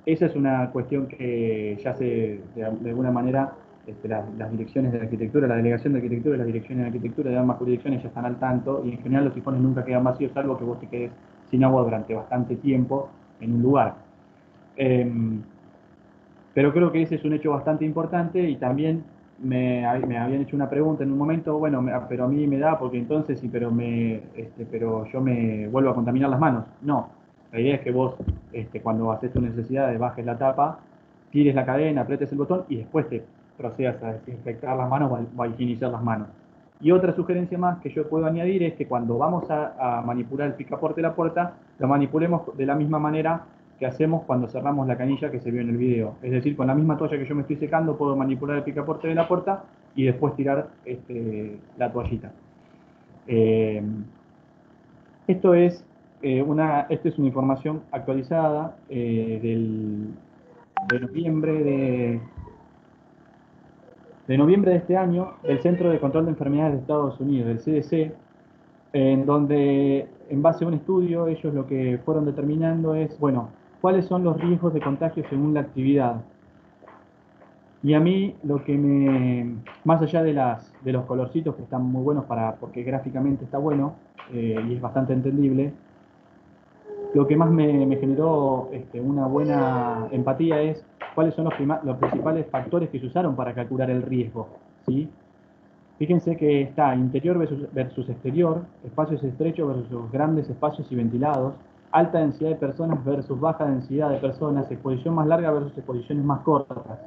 Esa es una cuestión que ya de alguna manera, las direcciones de arquitectura, la delegación de arquitectura y las direcciones de arquitectura de ambas jurisdicciones ya están al tanto, y en general los sifones nunca quedan vacíos, salvo que vos te quedes sin agua durante bastante tiempo en un lugar. Pero creo que ese es un hecho bastante importante, y también me habían hecho una pregunta en un momento, bueno, pero a mí me da, porque entonces sí, pero yo me vuelvo a contaminar las manos. No, la idea es que vos, cuando haces tu necesidad, bajes la tapa, tires la cadena, apretes el botón y después te procedas a desinfectar las manos o a higienizar las manos. Y otra sugerencia más que yo puedo añadir es que cuando vamos a manipular el picaporte de la puerta, lo manipulemos de la misma manera que hacemos cuando cerramos la canilla que se vio en el video. Es decir, con la misma toalla que yo me estoy secando, puedo manipular el picaporte de la puerta y después tirar la toallita. Esto es una información actualizada de noviembre de este año del Centro de Control de Enfermedades de Estados Unidos, del CDC, en donde, en base a un estudio, ellos lo que fueron determinando es, bueno, cuáles son los riesgos de contagio según la actividad. Y a mí, más allá de los colorcitos que están muy buenos porque gráficamente está bueno y es bastante entendible, lo que más me generó una buena empatía es cuáles son los principales factores que se usaron para calcular el riesgo, ¿sí? Fíjense que está interior versus exterior, espacios estrechos versus grandes espacios y ventilados, alta densidad de personas versus baja densidad de personas, exposición más larga versus exposiciones más cortas.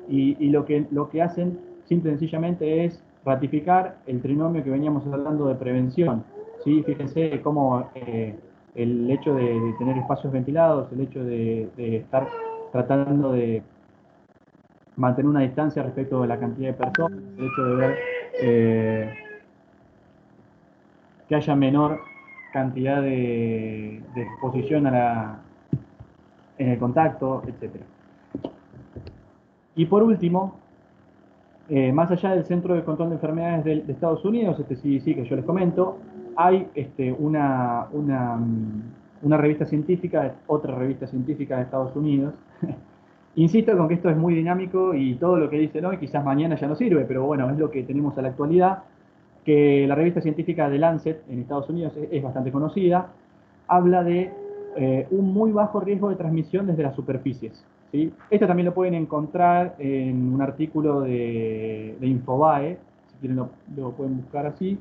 Y lo que hacen simple y sencillamente es ratificar el trinomio que veníamos hablando de prevención, ¿sí? Fíjense cómo el hecho de tener espacios ventilados, el hecho de estar tratando de mantener una distancia respecto de la cantidad de personas, el hecho de ver que haya menor cantidad de exposición en el contacto, etc. Y por último, más allá del Centro de Control de Enfermedades de Estados Unidos, CDC que yo les comento, hay una revista científica, otra revista científica de Estados Unidos. Insisto con que esto es muy dinámico y todo lo que dicen hoy quizás mañana ya no sirve, pero bueno, es lo que tenemos a la actualidad, que la revista científica de Lancet en Estados Unidos es bastante conocida, habla de un muy bajo riesgo de transmisión desde las superficies, ¿sí? Esto también lo pueden encontrar en un artículo de Infobae, si quieren lo pueden buscar así,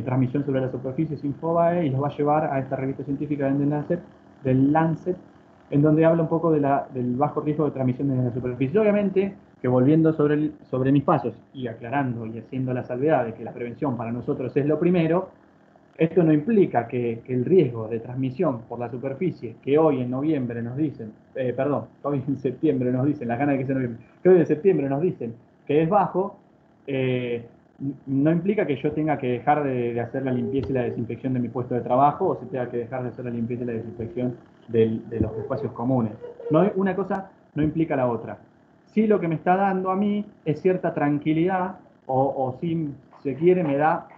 transmisión sobre las superficies Infobae, y los va a llevar a esta revista científica del Lancet, en donde habla un poco del bajo riesgo de transmisión desde la superficie. Obviamente, que volviendo sobre mis pasos y aclarando y haciendo la salvedad de que la prevención para nosotros es lo primero, esto no implica que el riesgo de transmisión por la superficie, que hoy en noviembre nos dicen, hoy en septiembre nos dicen, las ganas de que sea noviembre, que hoy en septiembre nos dicen que es bajo, no implica que yo tenga que dejar de hacer la limpieza y la desinfección de mi puesto de trabajo, o se tenga que dejar de hacer la limpieza y la desinfección de los espacios comunes. Una cosa no implica la otra. Sí, lo que me está dando a mí es cierta tranquilidad, o si se quiere, me da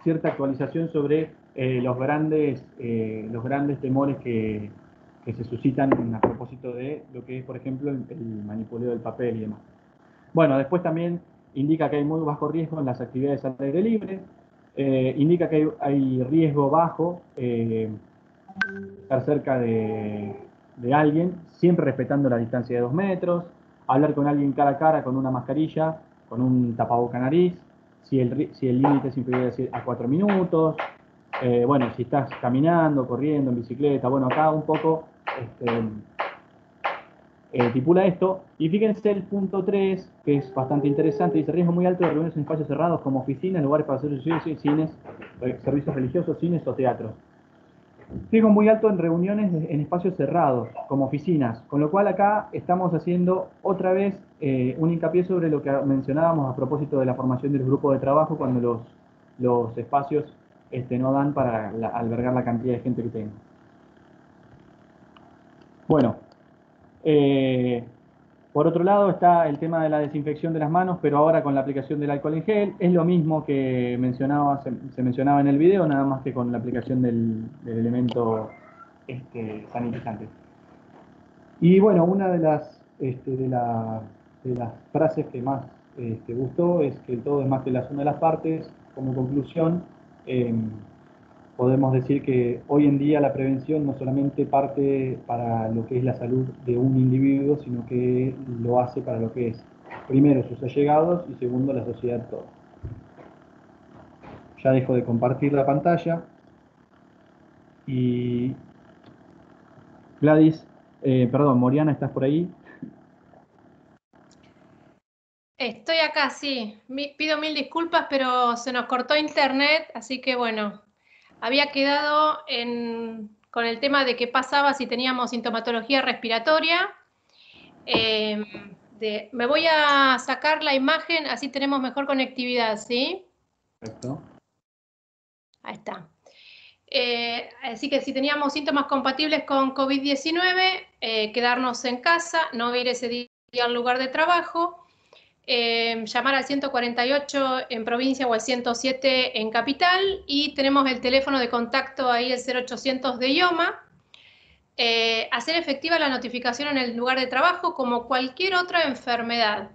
cierta actualización sobre los grandes temores que se suscitan a propósito de lo que es, por ejemplo, el manipuleo del papel y demás. Bueno, después también indica que hay muy bajo riesgo en las actividades al aire libre, indica que hay riesgo bajo estar cerca de alguien, siempre respetando la distancia de 2 metros, hablar con alguien cara a cara con una mascarilla, con un tapaboca nariz, si el límite es inferior a 4 minutos, bueno, si estás caminando, corriendo, en bicicleta, bueno, acá un poco estipula esto. Y fíjense el punto 3, que es bastante interesante, dice riesgo muy alto de reuniones en espacios cerrados como oficinas, lugares para hacer cines, servicios religiosos, cines o teatros. Riesgo muy alto en reuniones en espacios cerrados, como oficinas, con lo cual acá estamos haciendo otra vez un hincapié sobre lo que mencionábamos a propósito de la formación del grupo de trabajo, cuando los espacios no dan para albergar la cantidad de gente que tenga. Bueno, por otro lado está el tema de la desinfección de las manos, pero ahora con la aplicación del alcohol en gel. Es lo mismo que se mencionaba en el video, nada más que con la aplicación del elemento sanitizante. Y bueno, una de las frases que más gustó es que el todo es más que la suma de las partes. Como conclusión, podemos decir que hoy en día la prevención no solamente parte para lo que es la salud de un individuo, sino que lo hace para lo que es, primero, sus allegados y segundo, la sociedad toda. Ya dejo de compartir la pantalla. Y Gladys, perdón, Moriana, ¿estás por ahí? Estoy acá, sí. Pido mil disculpas, pero se nos cortó internet, así que bueno, había quedado con el tema de qué pasaba si teníamos sintomatología respiratoria. Me voy a sacar la imagen, así tenemos mejor conectividad, ¿sí? Perfecto. Ahí está. Así que si teníamos síntomas compatibles con COVID-19, quedarnos en casa, no ir ese día al lugar de trabajo, llamar al 148 en provincia o al 107 en capital, y tenemos el teléfono de contacto ahí, el 0800 de IOMA. Hacer efectiva la notificación en el lugar de trabajo como cualquier otra enfermedad.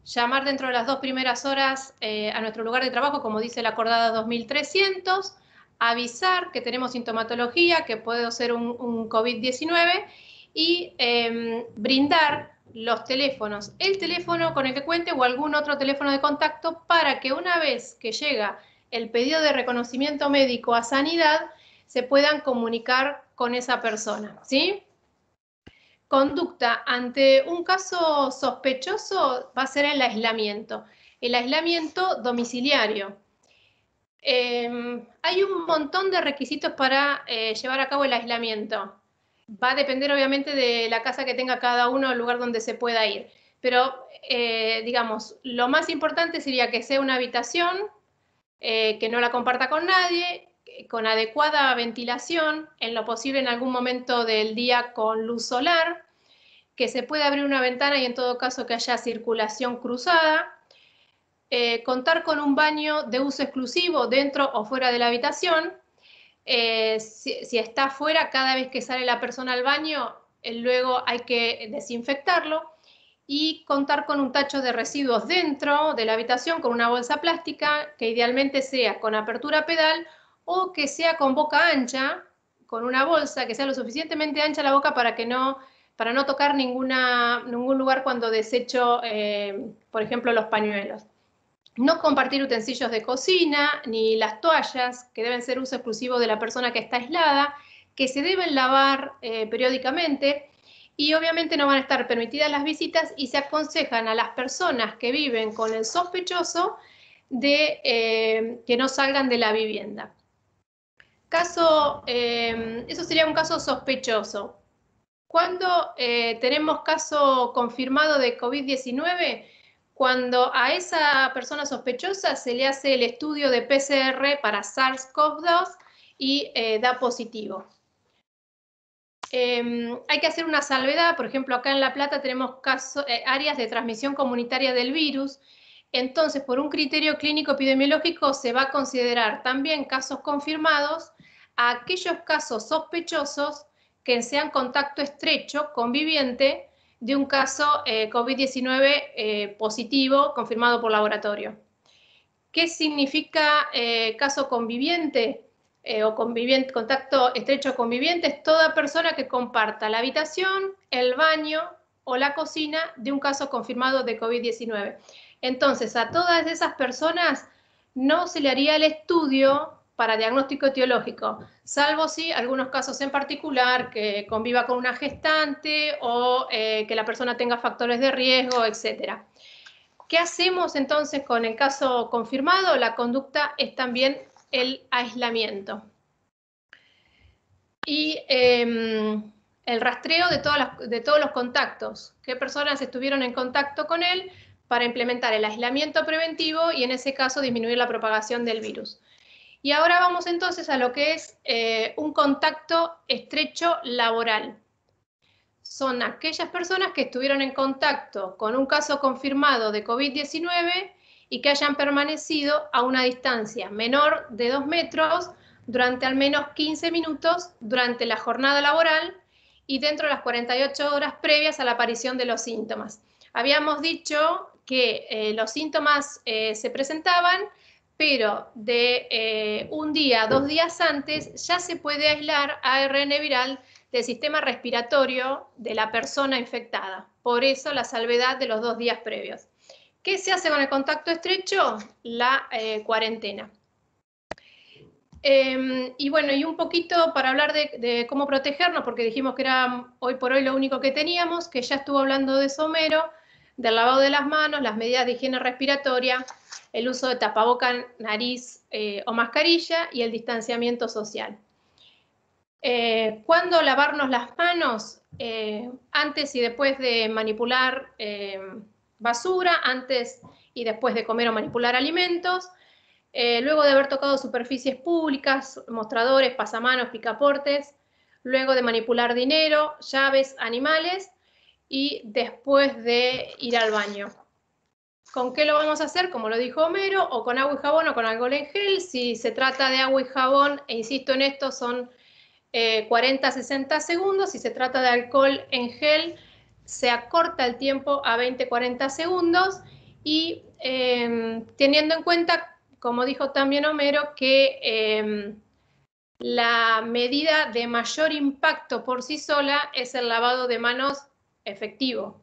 Llamar dentro de las 2 primeras horas a nuestro lugar de trabajo, como dice la acordada 2300, avisar que tenemos sintomatología, que puede ser un COVID-19, y brindar los teléfonos, el teléfono con el que cuente o algún otro teléfono de contacto, para que una vez que llega el pedido de reconocimiento médico a sanidad, se puedan comunicar con esa persona, ¿sí? Conducta ante un caso sospechoso va a ser el aislamiento domiciliario. Hay un montón de requisitos para llevar a cabo el aislamiento. Va a depender obviamente de la casa que tenga cada uno, el lugar donde se pueda ir. Pero, digamos, lo más importante sería que sea una habitación, que no la comparta con nadie, con adecuada ventilación, en lo posible en algún momento del día con luz solar, que se pueda abrir una ventana y en todo caso que haya circulación cruzada, contar con un baño de uso exclusivo dentro o fuera de la habitación. Si está afuera, cada vez que sale la persona al baño, luego hay que desinfectarlo, y contar con un tacho de residuos dentro de la habitación con una bolsa plástica, que idealmente sea con apertura pedal o que sea con boca ancha, con una bolsa que sea lo suficientemente ancha la boca para no tocar ningún lugar cuando desecho, por ejemplo, los pañuelos. No compartir utensilios de cocina, ni las toallas, que deben ser uso exclusivo de la persona que está aislada, que se deben lavar periódicamente, y obviamente no van a estar permitidas las visitas, y se aconsejan a las personas que viven con el sospechoso de que no salgan de la vivienda. Eso sería un caso sospechoso. Cuando tenemos caso confirmado de COVID-19, cuando a esa persona sospechosa se le hace el estudio de PCR para SARS-CoV-2 y da positivo. Hay que hacer una salvedad. Por ejemplo, acá en La Plata tenemos áreas de transmisión comunitaria del virus, entonces por un criterio clínico epidemiológico se va a considerar también casos confirmados a aquellos casos sospechosos que sean contacto estrecho, conviviente, de un caso COVID-19 positivo confirmado por laboratorio. ¿Qué significa caso conviviente o contacto estrecho conviviente? Es toda persona que comparta la habitación, el baño o la cocina de un caso confirmado de COVID-19. Entonces, a todas esas personas no se le haría el estudio para diagnóstico etiológico, salvo si algunos casos en particular, que conviva con una gestante o que la persona tenga factores de riesgo, etcétera. ¿Qué hacemos entonces con el caso confirmado? La conducta es también el aislamiento. Y el rastreo de todos los contactos. ¿Qué personas estuvieron en contacto con él para implementar el aislamiento preventivo y en ese caso disminuir la propagación del virus? Y ahora vamos entonces a lo que es un contacto estrecho laboral. Son aquellas personas que estuvieron en contacto con un caso confirmado de COVID-19 y que hayan permanecido a una distancia menor de 2 metros durante al menos 15 minutos durante la jornada laboral y dentro de las 48 horas previas a la aparición de los síntomas. Habíamos dicho que los síntomas se presentaban, pero de un día a 2 días antes ya se puede aislar ARN viral del sistema respiratorio de la persona infectada. Por eso la salvedad de los 2 días previos. ¿Qué se hace con el contacto estrecho? La cuarentena. Y bueno, y un poquito para hablar de cómo protegernos, porque dijimos que era hoy por hoy lo único que teníamos, que ya estuvo hablando de eso Homero, del lavado de las manos, las medidas de higiene respiratoria, el uso de tapaboca, nariz o mascarilla y el distanciamiento social. ¿Cuándo lavarnos las manos? Antes y después de manipular basura, antes y después de comer o manipular alimentos, luego de haber tocado superficies públicas, mostradores, pasamanos, picaportes, luego de manipular dinero, llaves, animales y después de ir al baño. ¿Con qué lo vamos a hacer? Como lo dijo Homero, o con agua y jabón o con alcohol en gel. Si se trata de agua y jabón, e insisto en esto, son 40 a 60 segundos. Si se trata de alcohol en gel, se acorta el tiempo a 20-40 segundos y teniendo en cuenta, como dijo también Homero, que la medida de mayor impacto por sí sola es el lavado de manos efectivo.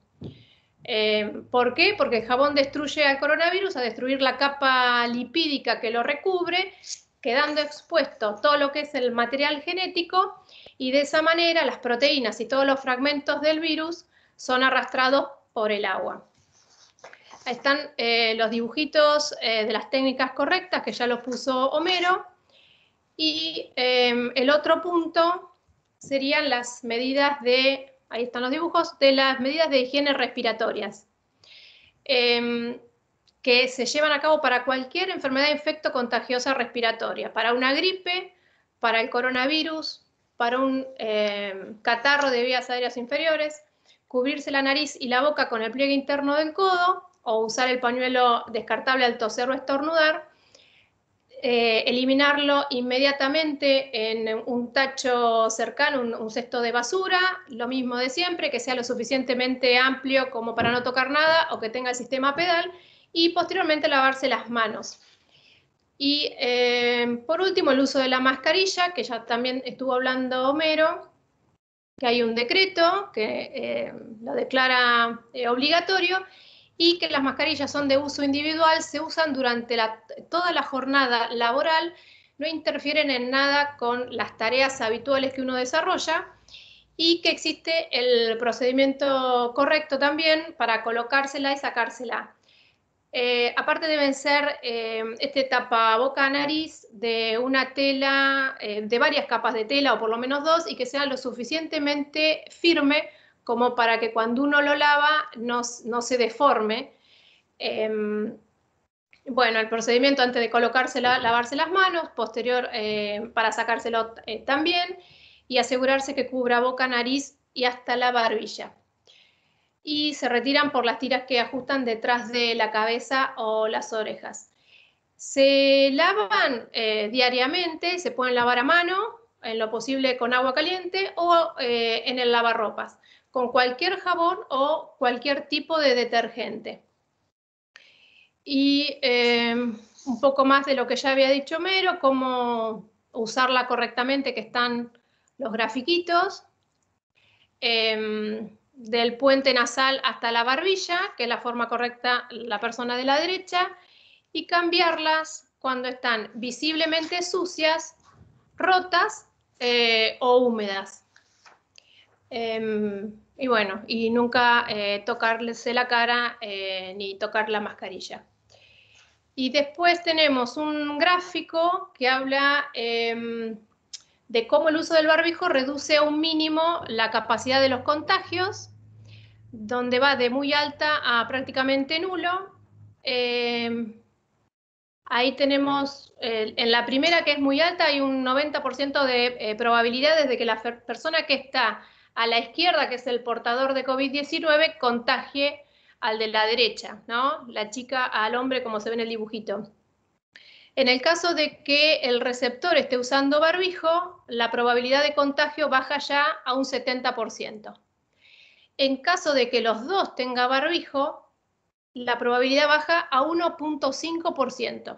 ¿Por qué? Porque el jabón destruye al coronavirus a destruir la capa lipídica que lo recubre, quedando expuesto todo lo que es el material genético y de esa manera las proteínas y todos los fragmentos del virus son arrastrados por el agua. Ahí están los dibujitos de las técnicas correctas que ya los puso Homero. Y el otro punto serían las medidas de, ahí están los dibujos, de las medidas de higiene respiratorias, que se llevan a cabo para cualquier enfermedad infecto-contagiosa respiratoria, para una gripe, para el coronavirus, para un catarro de vías aéreas inferiores, cubrirse la nariz y la boca con el pliegue interno del codo o usar el pañuelo descartable al toser o estornudar, eliminarlo inmediatamente en un tacho cercano, un cesto de basura, lo mismo de siempre, que sea lo suficientemente amplio como para no tocar nada o que tenga el sistema pedal, y posteriormente lavarse las manos. Y por último, el uso de la mascarilla, que ya también estuvo hablando Homero, que hay un decreto que lo declara obligatorio, y que las mascarillas son de uso individual, se usan durante toda la jornada laboral, no interfieren en nada con las tareas habituales que uno desarrolla, y que existe el procedimiento correcto también para colocársela y sacársela. Aparte deben ser este tapaboca nariz de una tela, de varias capas de tela o por lo menos 2, y que sea lo suficientemente firme como para que cuando uno lo lava no se deforme. Bueno, el procedimiento antes de colocársela, lavarse las manos, posterior para sacárselo también, y asegurarse que cubra boca, nariz y hasta la barbilla. y se retiran por las tiras que ajustan detrás de la cabeza o las orejas. Se lavan diariamente, se pueden lavar a mano, en lo posible con agua caliente o en el lavarropas, con cualquier jabón o cualquier tipo de detergente. Y un poco más de lo que ya había dicho Homero, cómo usarla correctamente, que están los grafiquitos. Del puente nasal hasta la barbilla, que es la forma correcta la persona de la derecha, y cambiarlas cuando están visiblemente sucias, rotas o húmedas. Y bueno, y nunca tocarse la cara ni tocar la mascarilla. Y después tenemos un gráfico que habla de cómo el uso del barbijo reduce a un mínimo la capacidad de los contagios, donde va de muy alta a prácticamente nulo. Ahí tenemos, en la primera, que es muy alta, hay un 90% de probabilidades de que la persona que está a la izquierda, que es el portador de COVID-19, contagie al de la derecha, ¿no? La chica al hombre, como se ve en el dibujito. En el caso de que el receptor esté usando barbijo, la probabilidad de contagio baja ya a un 70%. En caso de que los dos tengan barbijo, la probabilidad baja a 1.5%.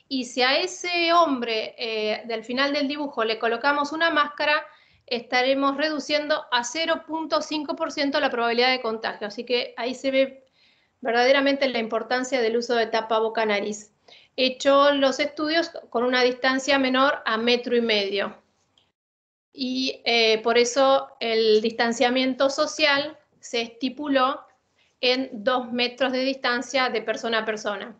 Y si a ese hombre del final del dibujo le colocamos una máscara, estaremos reduciendo a 0.5% la probabilidad de contagio. Así que ahí se ve verdaderamente la importancia del uso de tapaboca-nariz. He hecho los estudios con una distancia menor a 1,5 metros. Y por eso el distanciamiento social se estipuló en 2 metros de distancia de persona a persona.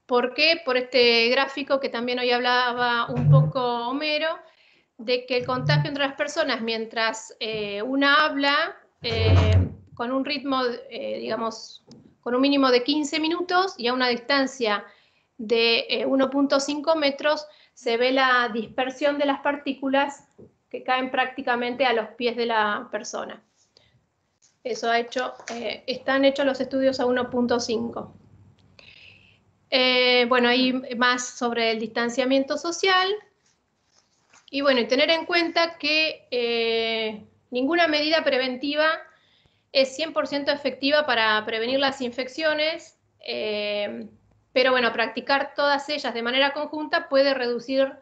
¿Por qué? Por este gráfico que también hoy hablaba un poco Homero, de que el contagio entre las personas, mientras una habla con un ritmo, digamos, con un mínimo de 15 minutos y a una distancia de 1.5 metros, se ve la dispersión de las partículas que caen prácticamente a los pies de la persona. Eso están hechos los estudios a 1.5. Bueno, hay más sobre el distanciamiento social. Y bueno, y tener en cuenta que ninguna medida preventiva es 100% efectiva para prevenir las infecciones, pero bueno, practicar todas ellas de manera conjunta puede reducir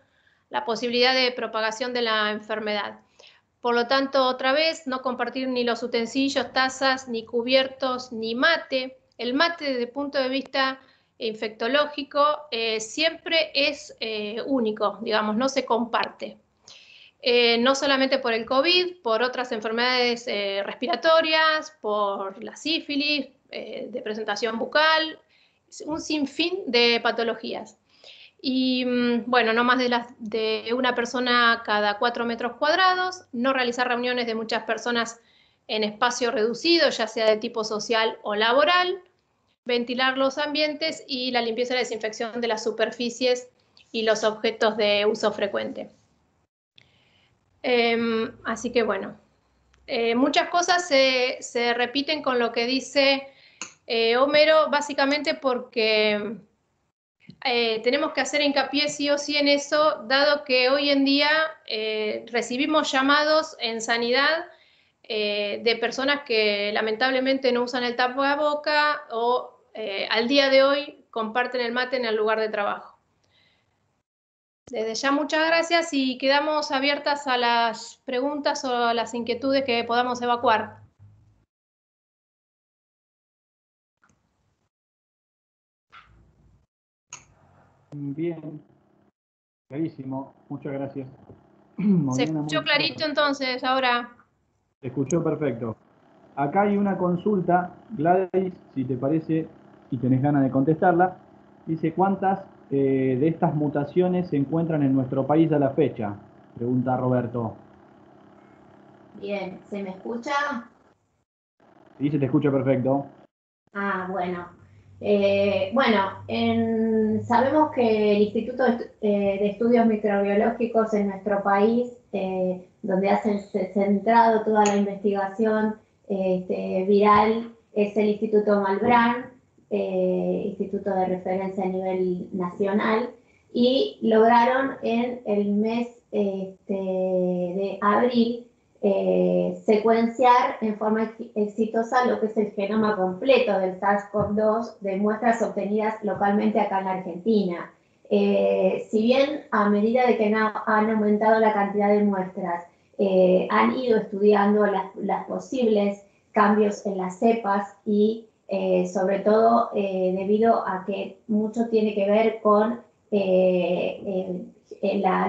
la posibilidad de propagación de la enfermedad. Por lo tanto, otra vez, no compartir ni los utensilios, tazas, ni cubiertos, ni mate. El mate, desde el punto de vista infectológico, siempre es único, digamos, no se comparte. No solamente por el COVID, por otras enfermedades respiratorias, por la sífilis, de presentación bucal, un sinfín de patologías. Y bueno, no más de una persona cada 4 metros cuadrados, no realizar reuniones de muchas personas en espacio reducido, ya sea de tipo social o laboral, ventilar los ambientes y la limpieza y la desinfección de las superficies y los objetos de uso frecuente. Así que bueno, muchas cosas se repiten con lo que dice Homero, básicamente porque tenemos que hacer hincapié sí o sí en eso, dado que hoy en día recibimos llamados en sanidad de personas que lamentablemente no usan el tapaboca o al día de hoy comparten el mate en el lugar de trabajo. Desde ya muchas gracias y quedamos abiertas a las preguntas o a las inquietudes que podamos evacuar. Bien, clarísimo, muchas gracias. ¿Se escuchó clarito entonces ahora? Se escuchó perfecto. Acá hay una consulta, Gladys, si te parece y tenés ganas de contestarla. Dice, ¿cuántas de estas mutaciones se encuentran en nuestro país a la fecha? Pregunta Roberto. Bien, ¿se me escucha? Sí, se te escucha perfecto. Ah, bueno. Sabemos que el Instituto de Estudios Microbiológicos en nuestro país, donde se ha centrado toda la investigación viral es el Instituto Malbrán, instituto de referencia a nivel nacional, y lograron en el mes de abril secuenciar en forma exitosa lo que es el genoma completo del SARS-CoV-2 de muestras obtenidas localmente acá en la Argentina. Si bien a medida de que han aumentado la cantidad de muestras, han ido estudiando las posibles cambios en las cepas y sobre todo debido a que mucho tiene que ver con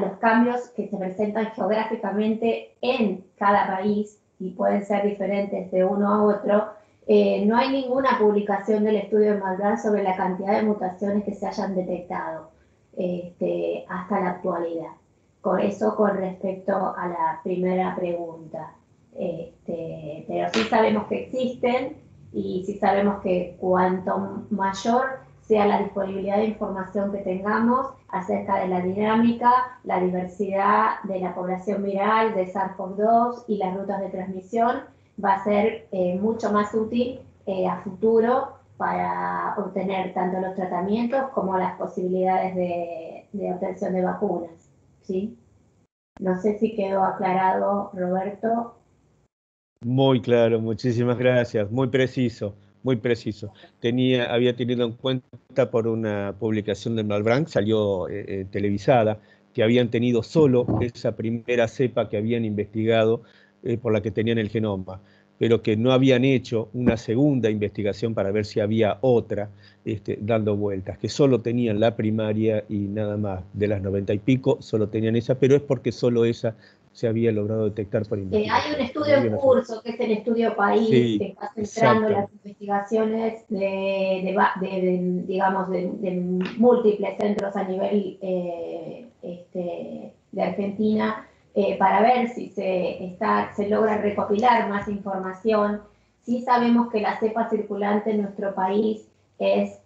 los cambios que se presentan geográficamente en cada país y pueden ser diferentes de uno a otro. No hay ninguna publicación del estudio de Malbrán sobre la cantidad de mutaciones que se hayan detectado hasta la actualidad. Con eso con respecto a la primera pregunta. Pero sí sabemos que existen y sí sabemos que cuanto mayor sea la disponibilidad de información que tengamos acerca de la dinámica, la diversidad de la población viral de SARS-CoV-2 y las rutas de transmisión, va a ser mucho más útil a futuro para obtener tanto los tratamientos como las posibilidades de obtención de vacunas, ¿sí? No sé si quedó aclarado, Roberto. Muy claro, muchísimas gracias, muy preciso, muy preciso. Había tenido en cuenta por una publicación de Malbrán, salió televisada, que habían tenido solo esa primera cepa que habían investigado por la que tenían el genoma, pero que no habían hecho una segunda investigación para ver si había otra dando vueltas, que solo tenían la primaria y nada más, de las 90 y pico, solo tenían esa, pero es porque solo esa se había logrado detectar por investigación. Hay un estudio en curso, que es el estudio País, sí, que está centrando las investigaciones de múltiples centros a nivel de Argentina, para ver si se logra recopilar más información. Sí sabemos que la cepa circulante en nuestro país es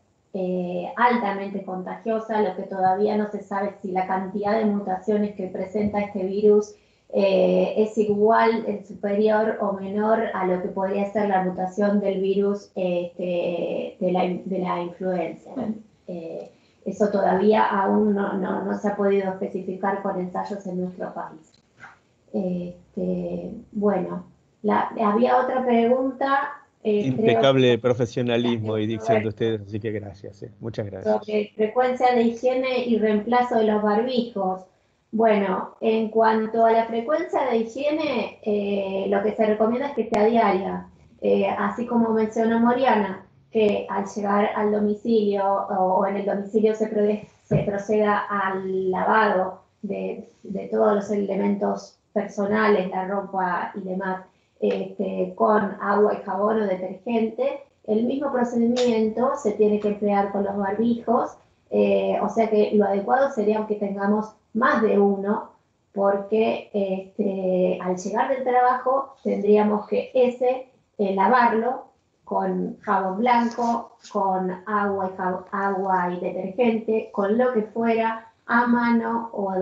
altamente contagiosa, lo que todavía no se sabe es si la cantidad de mutaciones que presenta este virus es igual, superior o menor a lo que podría ser la mutación del virus de la influenza. Eso todavía aún no se ha podido especificar con ensayos en nuestro país. Bueno, había otra pregunta. Impecable profesionalismo y dicen de ustedes, así que gracias, muchas gracias. Sobre frecuencia de higiene y reemplazo de los barbijos. Bueno, en cuanto a la frecuencia de higiene, lo que se recomienda es que sea diaria, así como mencionó Moriana, que al llegar al domicilio o en el domicilio se proceda al lavado de todos los elementos personales, la ropa y demás, con agua y jabón o detergente. El mismo procedimiento se tiene que emplear con los barbijos, o sea que lo adecuado sería que tengamos más de uno, porque al llegar del trabajo tendríamos que lavarlo con jabón blanco, con agua y detergente, con lo que fuera, a mano o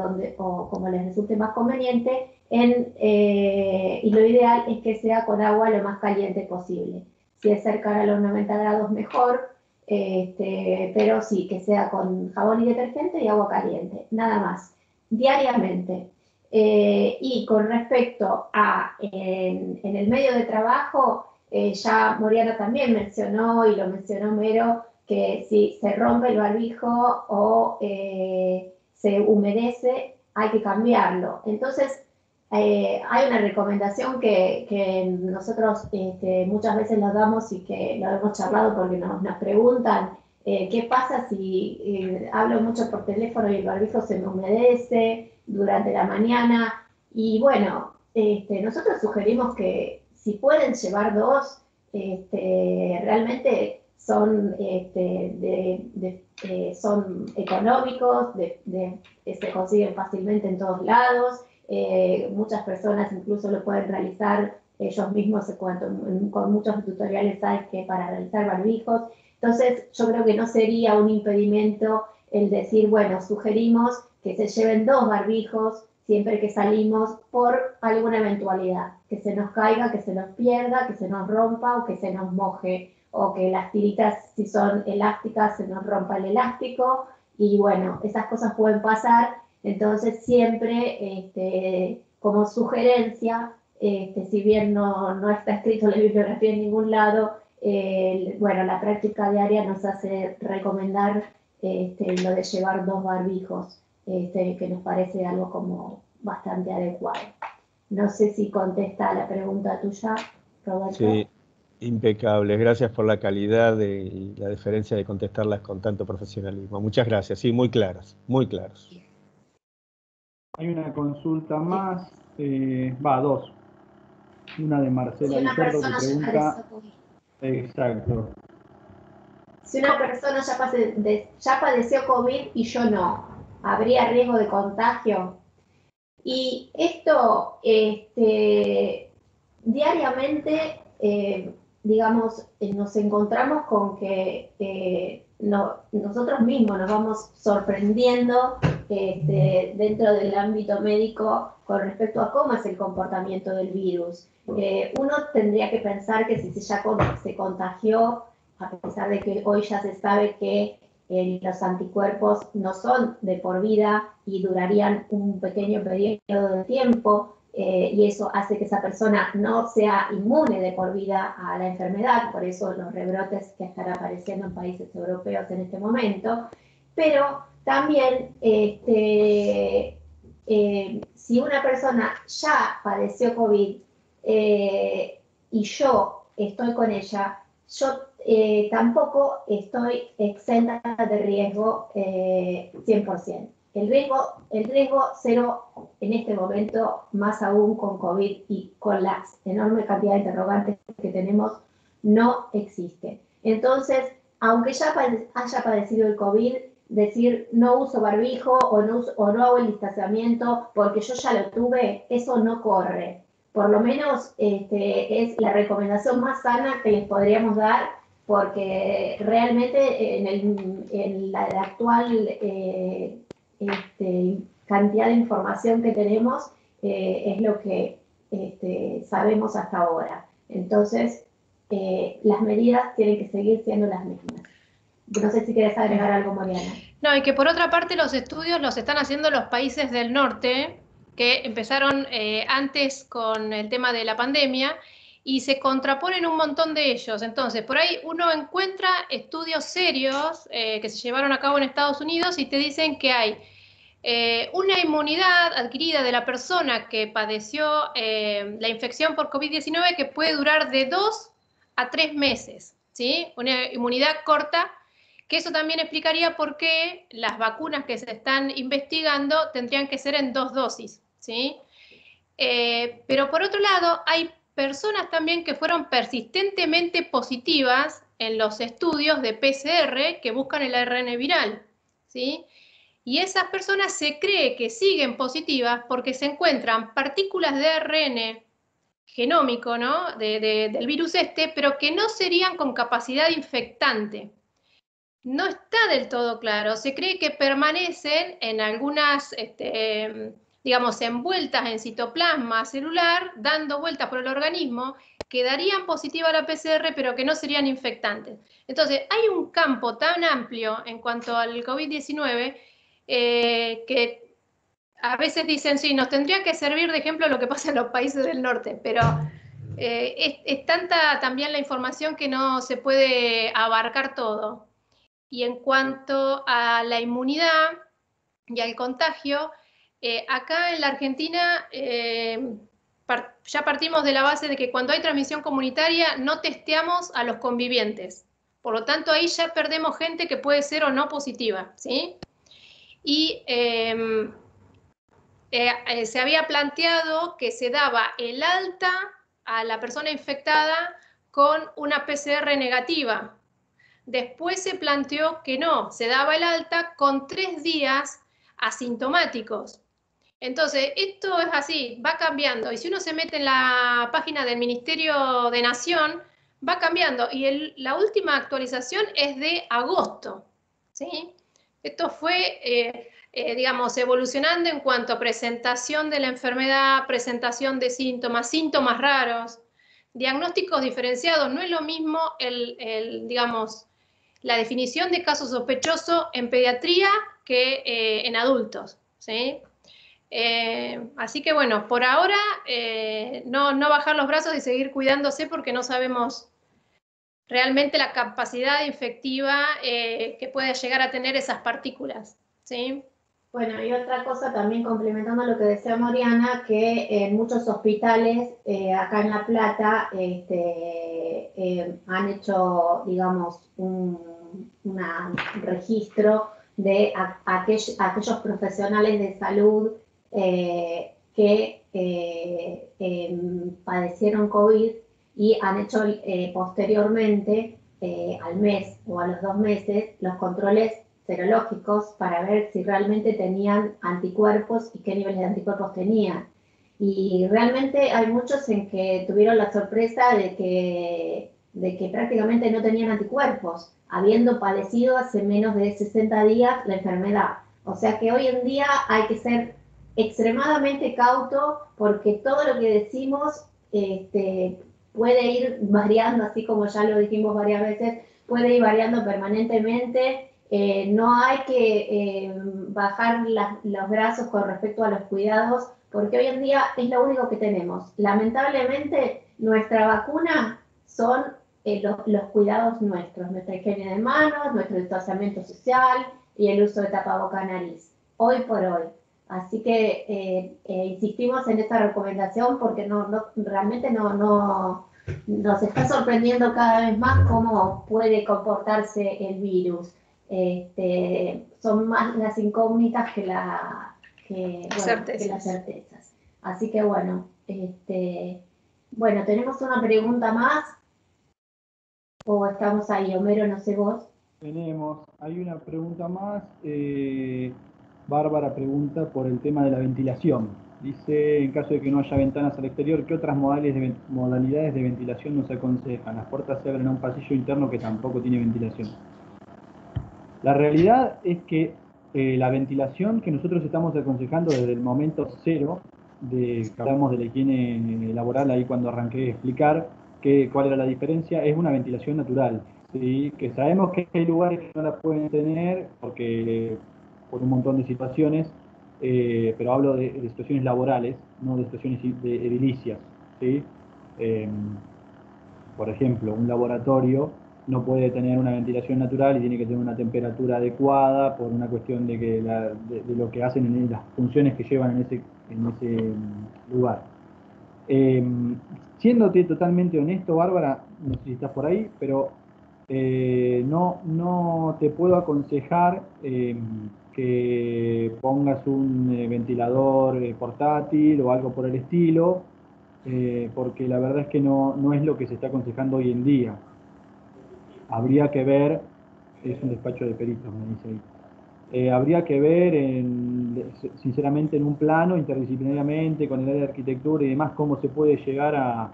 como les resulte más conveniente, y lo ideal es que sea con agua lo más caliente posible. Si es cercano a los 90 grados mejor, pero sí, que sea con jabón y detergente y agua caliente, nada más, diariamente. Y con respecto a en el medio de trabajo, ya Moriana también mencionó, y lo mencionó Mero, que si se rompe el barbijo o se humedece, hay que cambiarlo. Entonces, hay una recomendación que nosotros muchas veces nos damos y que lo hemos charlado porque nos preguntan qué pasa si hablo mucho por teléfono y el barbijo se me humedece durante la mañana. Y bueno, nosotros sugerimos que si pueden llevar dos, realmente son, son económicos, se consiguen fácilmente en todos lados. Muchas personas incluso lo pueden realizar ellos mismos con muchos tutoriales hay que para realizar barbijos. Entonces yo creo que no sería un impedimento el decir, bueno, sugerimos que se lleven dos barbijos siempre que salimos por alguna eventualidad, que se nos caiga, que se nos pierda, que se nos rompa o que se nos moje, o que las tiritas, si son elásticas, se nos rompa el elástico, y bueno, esas cosas pueden pasar. Entonces siempre como sugerencia, si bien no está escrito en la bibliografía en ningún lado, bueno, la práctica diaria nos hace recomendar lo de llevar 2 barbijos, que nos parece algo como bastante adecuado. No sé si contesta a la pregunta tuya, Roberto. Sí, impecable. Gracias por la calidad y la deferencia de contestarlas con tanto profesionalismo. Muchas gracias. Sí, muy claras, muy claros. Hay una consulta más, dos. Una de Marcela Si una Lizardo que persona pregunta. Exacto. Si una persona ya padeció COVID y yo no, ¿habría riesgo de contagio? Y esto, diariamente, digamos, nos encontramos con que nosotros mismos nos vamos sorprendiendo dentro del ámbito médico con respecto a cómo es el comportamiento del virus. Uno tendría que pensar que si ya se contagió, a pesar de que hoy ya se sabe que los anticuerpos no son de por vida y durarían un pequeño periodo de tiempo, y eso hace que esa persona no sea inmune de por vida a la enfermedad, por eso los rebrotes que están apareciendo en países europeos en este momento. Pero también, si una persona ya padeció COVID y yo estoy con ella, yo tampoco estoy exenta de riesgo 100%. El riesgo cero en este momento, más aún con COVID y con la enorme cantidad de interrogantes que tenemos, no existe. Entonces, aunque ya haya padecido el COVID, decir no uso barbijo o no hago el distanciamiento porque yo ya lo tuve, eso no corre. Por lo menos es la recomendación más sana que les podríamos dar, porque realmente en la actual cantidad de información que tenemos es lo que sabemos hasta ahora. Entonces, las medidas tienen que seguir siendo las mismas. No sé si quieres agregar algo, Mariana. No, y que por otra parte los estudios los están haciendo los países del norte, que empezaron antes con el tema de la pandemia, y se contraponen un montón de ellos. Entonces, por ahí uno encuentra estudios serios que se llevaron a cabo en Estados Unidos y te dicen que hay una inmunidad adquirida de la persona que padeció la infección por COVID-19 que puede durar de 2 a 3 meses, ¿sí? Una inmunidad corta, que eso también explicaría por qué las vacunas que se están investigando tendrían que ser en 2 dosis, ¿sí? Pero por otro lado, hay personas también que fueron persistentemente positivas en los estudios de PCR que buscan el ARN viral, ¿sí? Y esas personas se cree que siguen positivas porque se encuentran partículas de ARN genómico, ¿no? del virus pero que no serían con capacidad infectante. No está del todo claro. Se cree que permanecen en algunas, digamos, envueltas en citoplasma celular, dando vueltas por el organismo, que darían positiva a la PCR, pero que no serían infectantes. Entonces, hay un campo tan amplio en cuanto al COVID-19 que a veces dicen, sí, nos tendría que servir de ejemplo lo que pasa en los países del norte, pero es tanta también la información que no se puede abarcar todo. Y en cuanto a la inmunidad y al contagio, acá en la Argentina ya partimos de la base de que cuando hay transmisión comunitaria no testeamos a los convivientes. Por lo tanto, ahí ya perdemos gente que puede ser o no positiva, ¿sí? Y se había planteado que se daba el alta a la persona infectada con una PCR negativa. Después se planteó que no, se daba el alta con 3 días asintomáticos. Entonces, esto es así, va cambiando. Y si uno se mete en la página del Ministerio de Nación, va cambiando. Y la última actualización es de agosto, ¿sí? Esto fue digamos, evolucionando en cuanto a presentación de la enfermedad, presentación de síntomas, síntomas raros, diagnósticos diferenciados. No es lo mismo digamos, la definición de caso sospechoso en pediatría que en adultos, ¿sí? Así que bueno, por ahora no bajar los brazos y seguir cuidándose porque no sabemos realmente la capacidad infectiva que puede llegar a tener esas partículas, ¿sí? Bueno, y otra cosa también complementando lo que decía Mariana, que en muchos hospitales acá en La Plata han hecho, digamos, un registro de aquellos profesionales de salud que padecieron COVID y han hecho posteriormente, al mes o a los 2 meses, los controles serológicos para ver si realmente tenían anticuerpos y qué niveles de anticuerpos tenían. Y realmente hay muchos en que tuvieron la sorpresa de que prácticamente no tenían anticuerpos, habiendo padecido hace menos de 60 días la enfermedad. O sea que hoy en día hay que ser extremadamente cauto porque todo lo que decimos puede ir variando, así como ya lo dijimos varias veces, puede ir variando permanentemente. No hay que bajar los brazos con respecto a los cuidados, porque hoy en día es lo único que tenemos. Lamentablemente, nuestra vacuna son los cuidados nuestros, nuestra higiene de manos, nuestro distanciamiento social y el uso de tapaboca-nariz, hoy por hoy. Así que insistimos en esta recomendación porque realmente nos está sorprendiendo cada vez más cómo puede comportarse el virus. Son más las incógnitas que las certezas. Así que bueno, tenemos una pregunta más. ¿O estamos ahí, Homero? No sé vos. Hay una pregunta más. Bárbara pregunta por el tema de la ventilación. Dice, en caso de que no haya ventanas al exterior, ¿qué otras modalidades de ventilación nos aconsejan? Las puertas se abren a un pasillo interno que tampoco tiene ventilación. La realidad es que la ventilación que nosotros estamos aconsejando desde el momento cero, que hablamos de la higiene laboral ahí cuando arranqué a explicar cuál era la diferencia, es una ventilación natural, ¿sí? Que sabemos que hay lugares que no la pueden tener por un montón de situaciones, pero hablo de situaciones laborales, no de situaciones edilicias, ¿sí? Por ejemplo, un laboratorio no puede tener una ventilación natural y tiene que tener una temperatura adecuada por una cuestión de lo que hacen en las funciones que llevan en ese lugar. Siéndote totalmente honesto, Bárbara, no sé si estás por ahí, pero no te puedo aconsejar que pongas un ventilador portátil o algo por el estilo, porque la verdad es que no es lo que se está aconsejando hoy en día. Habría que ver, es un despacho de peritos, me dice ahí. Habría que ver, sinceramente, en un plano, interdisciplinariamente, con el área de arquitectura y demás, cómo se puede llegar a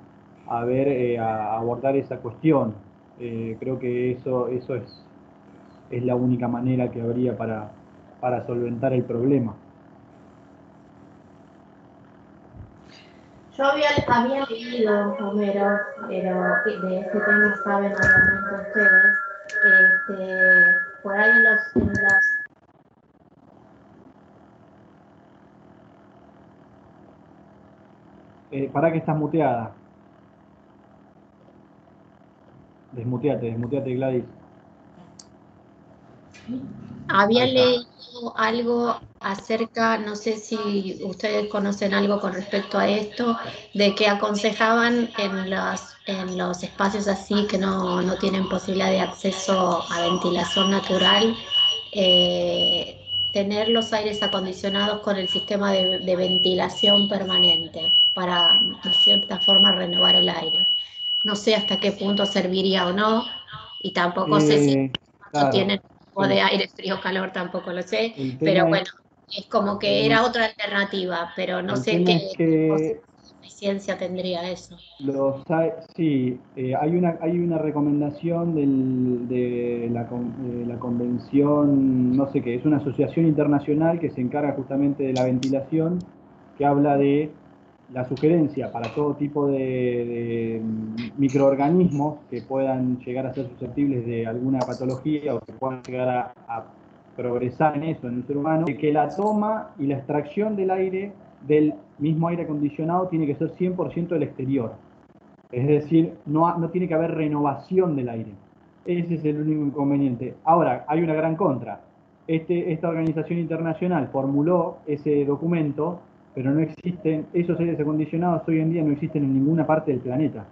abordar esa cuestión. Creo que eso es la única manera que habría para solventar el problema. Yo había leído, Homero, pero de este tema saben obviamente ustedes, por ahí en los Para que estás muteada. Desmuteate, Gladys. Había leído algo acerca, no sé si ustedes conocen algo con respecto a esto, de que aconsejaban en los espacios así que no tienen posibilidad de acceso a ventilación natural, tener los aires acondicionados con el sistema de ventilación permanente para, de cierta forma, renovar el aire. No sé hasta qué punto serviría o no, y tampoco sé si claro, tienen de aire, frío, calor, tampoco lo sé, pero bueno, es como que el, era otra alternativa, pero no sé qué eficiencia tendría eso? Sí, hay una recomendación de la convención, no sé qué, es una asociación internacional que se encarga justamente de la ventilación, que habla de la sugerencia para todo tipo de microorganismos que puedan llegar a ser susceptibles de alguna patología o que puedan llegar a progresar en eso en el ser humano, que la toma y la extracción del aire, del mismo aire acondicionado, tiene que ser 100% del exterior. Es decir, no tiene que haber renovación del aire. Ese es el único inconveniente. Ahora, hay una gran contra. Esta organización internacional formuló ese documento, pero no existen, esos aires acondicionados hoy en día no existen en ninguna parte del planeta.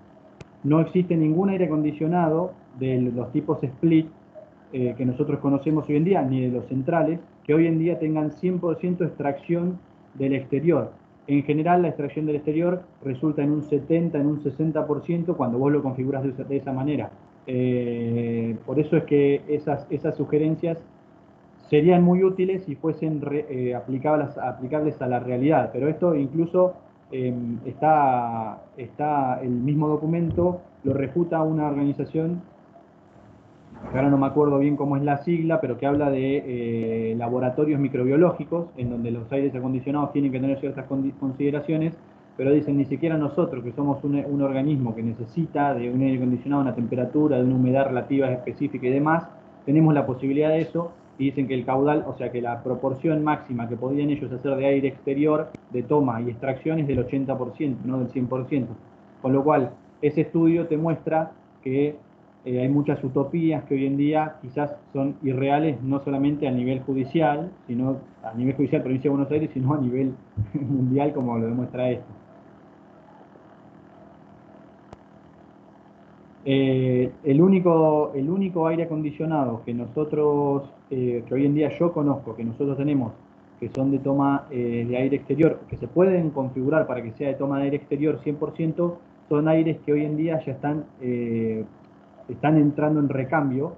No existe ningún aire acondicionado de los tipos split que nosotros conocemos hoy en día, ni de los centrales, que hoy en día tengan 100% extracción del exterior. En general, la extracción del exterior resulta en un 70, en un 60% cuando vos lo configuras de esa manera. Por eso es que esas sugerencias serían muy útiles si fuesen aplicables a la realidad, pero esto incluso está el mismo documento, lo refuta una organización, ahora no me acuerdo bien cómo es la sigla, pero que habla de laboratorios microbiológicos, en donde los aires acondicionados tienen que tener ciertas consideraciones, pero dicen, ni siquiera nosotros, que somos un organismo que necesita de un aire acondicionado, una temperatura, de una humedad relativa específica y demás, tenemos la posibilidad de eso, y dicen que el caudal, o sea que la proporción máxima que podían ellos hacer de aire exterior, de toma y extracción, es del 80%, no del 100%. Con lo cual, ese estudio te muestra que hay muchas utopías que hoy en día quizás son irreales, no solamente a nivel judicial, sino a nivel judicial provincia de Buenos Aires, sino a nivel mundial, como lo demuestra esto. El único aire acondicionado que nosotros, que hoy en día yo conozco, que nosotros tenemos, que son de toma de aire exterior, que se pueden configurar para que sea de toma de aire exterior 100%, son aires que hoy en día ya están entrando en recambio.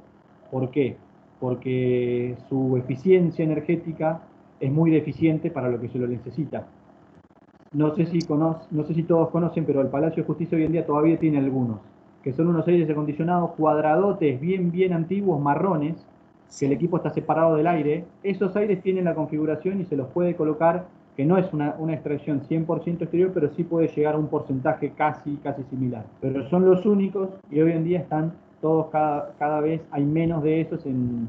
¿Por qué? Porque su eficiencia energética es muy deficiente para lo que se lo necesita. No sé si todos conocen, pero el Palacio de Justicia hoy en día todavía tiene algunos, que son unos aires acondicionados cuadradotes, bien antiguos, marrones, que el equipo está separado del aire. Esos aires tienen la configuración y se los puede colocar, que no es una extracción 100% exterior, pero sí puede llegar a un porcentaje casi similar. Pero son los únicos y hoy en día están todos, cada vez hay menos de esos en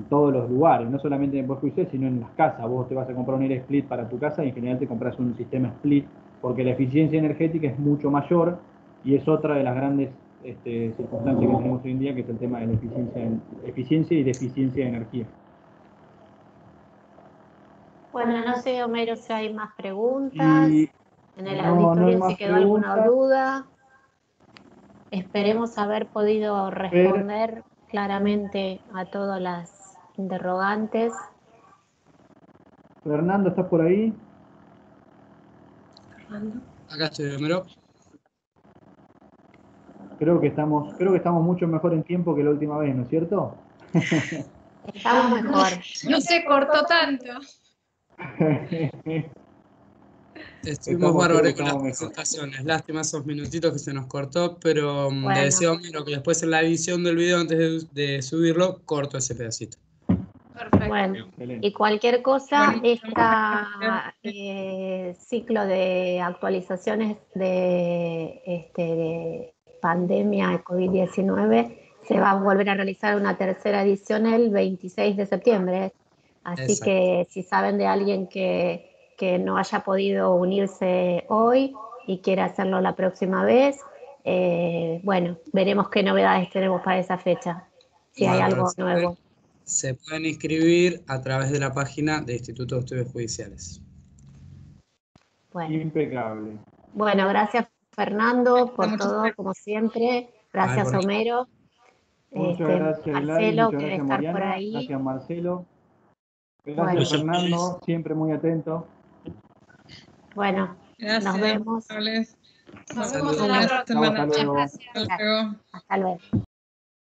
todos los lugares, no solamente en el Poder Judicial, sino en las casas. Vos te vas a comprar un aire split para tu casa y en general te compras un sistema split, porque la eficiencia energética es mucho mayor y es otra de las grandes circunstancias que tenemos hoy en día, que es el tema de la eficiencia y deficiencia de energía. Bueno, no sé, Homero, si hay más preguntas. En el no auditorio si quedó alguna duda. Esperemos haber podido responder claramente a todas las interrogantes. Fernando, ¿estás por ahí? Acá estoy, Homero. Creo que estamos mucho mejor en tiempo que la última vez, ¿no es cierto? Estamos mejor. No se cortó tanto. Estuvimos bárbaros con las presentaciones. Lástima esos minutitos que se nos cortó, pero Bueno. le decía a Homero que después en la edición del video, antes de subirlo, corto ese pedacito. Perfecto. Bueno, y cualquier cosa, este ciclo de actualizaciones de pandemia de COVID-19 se va a volver a realizar una tercera edición el 26 de septiembre. Así Exacto. que si saben de alguien que no haya podido unirse hoy y quiera hacerlo la próxima vez, bueno, veremos qué novedades tenemos para esa fecha, si hay algo nuevo. Se pueden inscribir a través de la página de Instituto de Estudios Judiciales. Bueno. Impecable. Bueno, gracias Fernando por todo, como siempre. Gracias Homero. Muchas gracias Marcelo, muchas que debe gracias estar Mariana, por ahí. gracias Marcelo. Gracias Bueno. Fernando, siempre muy atento. Bueno, gracias, nos vemos. Nos vemos en la próxima. Hasta luego. Muchas gracias. Hasta luego.